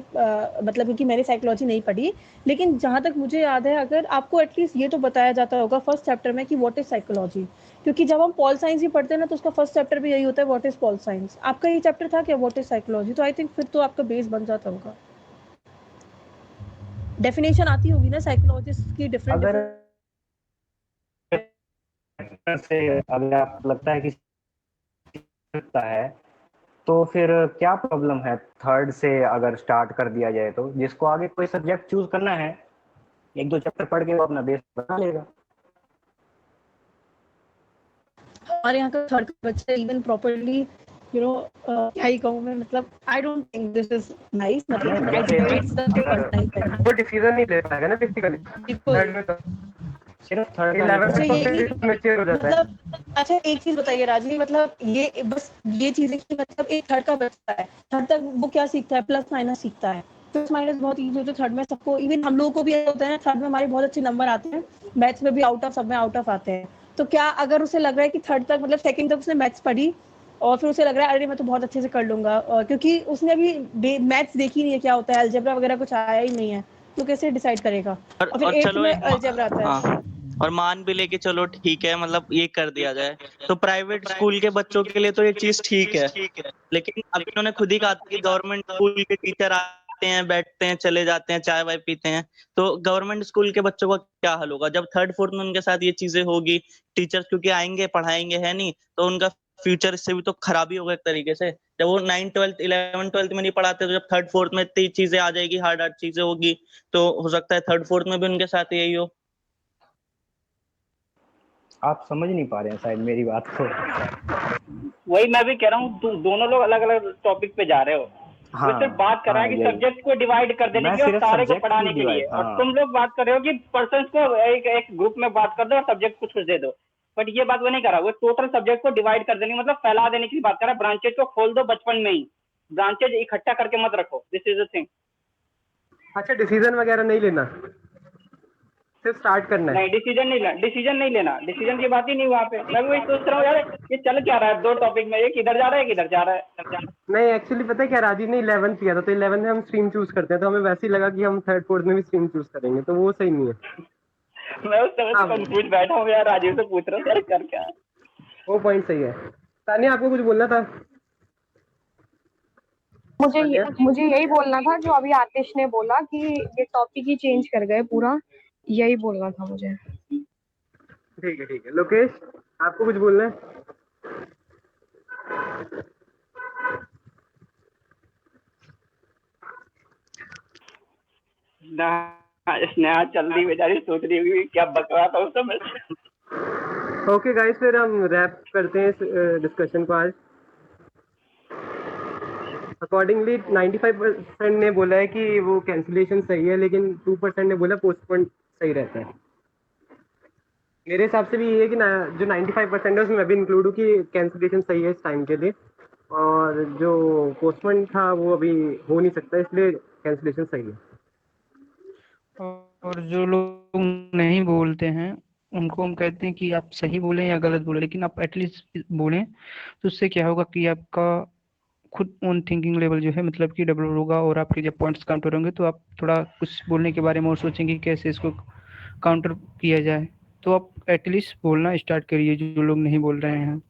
मतलब क्योंकि मैंने साइकोलॉजी नहीं पढ़ी, लेकिन जहाँ तक मुझे याद है अगर आपको एटलीस्ट ये तो बताया जाता होगा फर्स्ट चैप्टर में कि व्हाट इज साइकोलॉजी, क्योंकि जब हम पॉल साइंस ही पढ़ते हैं ना तो उसका फर्स्ट चैप्टर भी यही होता है व्हाट इज पॉल साइंस। आपका ये चैप्टर था क्या व्हाट इज साइकोलॉजी? तो आई थिंक फिर तो आपका बेस बन जाता होगा। डेफिनेशन आती होगी ना साइकोलॉजिस्ट की डिफरेंट अगर डिफरेंट। से अगर आपको लगता है कि सकता है, तो फिर क्या प्रॉब्लम है थर्ड से अगर स्टार्ट कर दिया जाए? तो जिसको आगे कोई सब्जेक्ट चूज करना है, एक दो चैप्टर पढ़ के वो अपना बेस बना लेगा। हमारे यहाँ का थर्ड का बच्चा इवन प्रॉपरली क्या ही कहूँ मैं, मतलब I don't think this is nice, मतलब एजुकेट्स द पर्सनल। वो डिसीजन नहीं ले पाएगा ना बेसिकली बिल्कुल। थर्ड में, तो सिर्फ थर्ड का नहीं 11th अच्छा में पढ़ना तो ये फिर कि मैच्योर हो जाता है। मतलब अच्छा एक चीज बताइए राजवी, मतलब ये बस ये चीज है कि मतलब एक थर्ड का बच्चा है, थर्ड तक वो क्या सीखता है? प्लस माइनस सीखता है। प्लस माइनस बहुत इजी होता है थर्ड में, सबको इवन हम लोगों को भी ऐसा होता है ना, थर्ड में हमारे बहुत अच्छे नंबर आते हैं, मैथ्स में भी आउट ऑफ, सब में आउट ऑफ आते हैं, तो क्या अगर उसे लग रहा है कि थर्ड तक मतलब सेकंड तक उसने मैथ्स पढ़ी और फिर उसे लग रहा है अरे मैं तो बहुत अच्छे से कर लूंगा, क्योंकि उसने अभी मैथ्स देखी नहीं है क्या होता है, अलजेब्रा वगैरह कुछ आया ही नहीं है, तो कैसे डिसाइड करेगा? और फिर और 8th चलो में एक अलजेब्रा आता है। हाँ, और मान भी ले कि चलो ठीक है, मतलब ये कर दिया जाए, तो प्राइवेट स्कूल के बच्चों के लिए तो ये चीज ठीक है, लेकिन अब इन्होंने खुद ही कहा था कि गवर्नमेंट स्कूल के टीचर आते हैं, बैठते हैं, चले जाते हैं, चाय वाय पीते हैं, तो गवर्नमेंट स्कूल के बच्चों का क्या हाल होगा जब थर्ड फोर्थ में उनके साथ ये चीजें होगी? टीचर्स क्योंकि आएंगे, पढ़ाएंगे है नहीं, तो उनका फ्यूचर इससे भी तो खराबी होगा एक तरीके से। जब वो 9 12 11 12 में नहीं पढ़ाते, तो जब थर्ड फोर्थ में इतनी चीजें आ जाएगी, हार्ड हार्ड चीजें होगी, तो हो सकता है थर्ड फोर्थ में भी उनके साथ यही हो। आप समझ नहीं पा रहे हैं शायद मेरी बात को। वही मैं भी कह रहा हूँ, दोनों लोग अलग अलग टॉपिक पे जा रहे हो। वो सिर्फ बात कर रहा हाँ, है कि यही सब्जेक्ट को डिवाइड कर देने मैं की और सिर्फ सारे को सब्जेक्ट की पढ़ाने के लिए, डिवाइड। और हाँ, तुम लोग बात कर रहे हो कि पर्सन को एक ग्रुप में बात कर दो और सब्जेक्ट कुछ दे दो। बट ये बात वो नहीं कर रहा, वो टोटल सब्जेक्ट को डिवाइड कर देने मतलब फैला देने की बात कर रहा है। ब्रांचेज को खोल दो बचपन में ही, ब्रांचेज इकट्ठा करके मत रखो, दिस इज द थिंग। अच्छा डिसीजन वगैरह नहीं लेना, सिर्फ स्टार्ट करना है। नहीं, डिसीजन नहीं लेना, डिसीजन की बात ही नहीं वहाँ पे। मैं भी वही सोच रहा हूँ यार, ये चल क्या रहा है दो टॉपिक में, एक इधर जा रहा है एक इधर जा रहा है। नहीं एक्चुअली पता है क्या, राजीव ने 11th किया था, तो 11th में हम स्ट्रीम चूज करते हैं, तो हमें वैसे ही लगा कि हम थर्ड फोर्थ में भी स्ट्रीम चूज करेंगे, तो वो सही नहीं है। मैं उस समय से हाँ कंफ्यूज बैठा हूँ यार, राजीव से पूछ रहा हूँ यार कर क्या। वो पॉइंट सही है। तानिया आपको कुछ बोलना था? तानिया मुझे यही बोलना था जो अभी आतिश ने बोला कि ये टॉपिक ही चेंज कर गए पूरा, यही बोलना था मुझे। ठीक है लोकेश आपको कुछ बोलना है? स्नेहा चल रही बेचारी, सोच रही होगी क्या बक रहा था उस समय से। ओके गाइस, फिर हम रैप करते हैं इस डिस्कशन को आज। अकॉर्डिंगली 95% ने बोला है कि वो कैंसिलेशन सही है, लेकिन 2% ने बोला पोस्टपोन सही रहता है। मेरे हिसाब से भी ये है कि जो 95% है उसमें मैं भी इंक्लूड हूँ कि कैंसिलेशन सही है इस टाइम के लिए, और जो पोस्टपोन था वो अभी हो नहीं सकता, इसलिए कैंसिलेशन सही है। और जो लोग नहीं बोलते हैं उनको हम कहते हैं कि आप सही बोलें या गलत बोलें, लेकिन आप एटलीस्ट बोलें, तो उससे क्या होगा कि आपका खुद ओन थिंकिंग लेवल जो है मतलब कि डेवलप होगा, और आपके जब पॉइंट्स काउंटर होंगे तो आप थोड़ा कुछ बोलने के बारे में और सोचेंगे कि कैसे इसको काउंटर किया जाए। तो आप एटलीस्ट बोलना स्टार्ट करिए जो लोग नहीं बोल रहे हैं।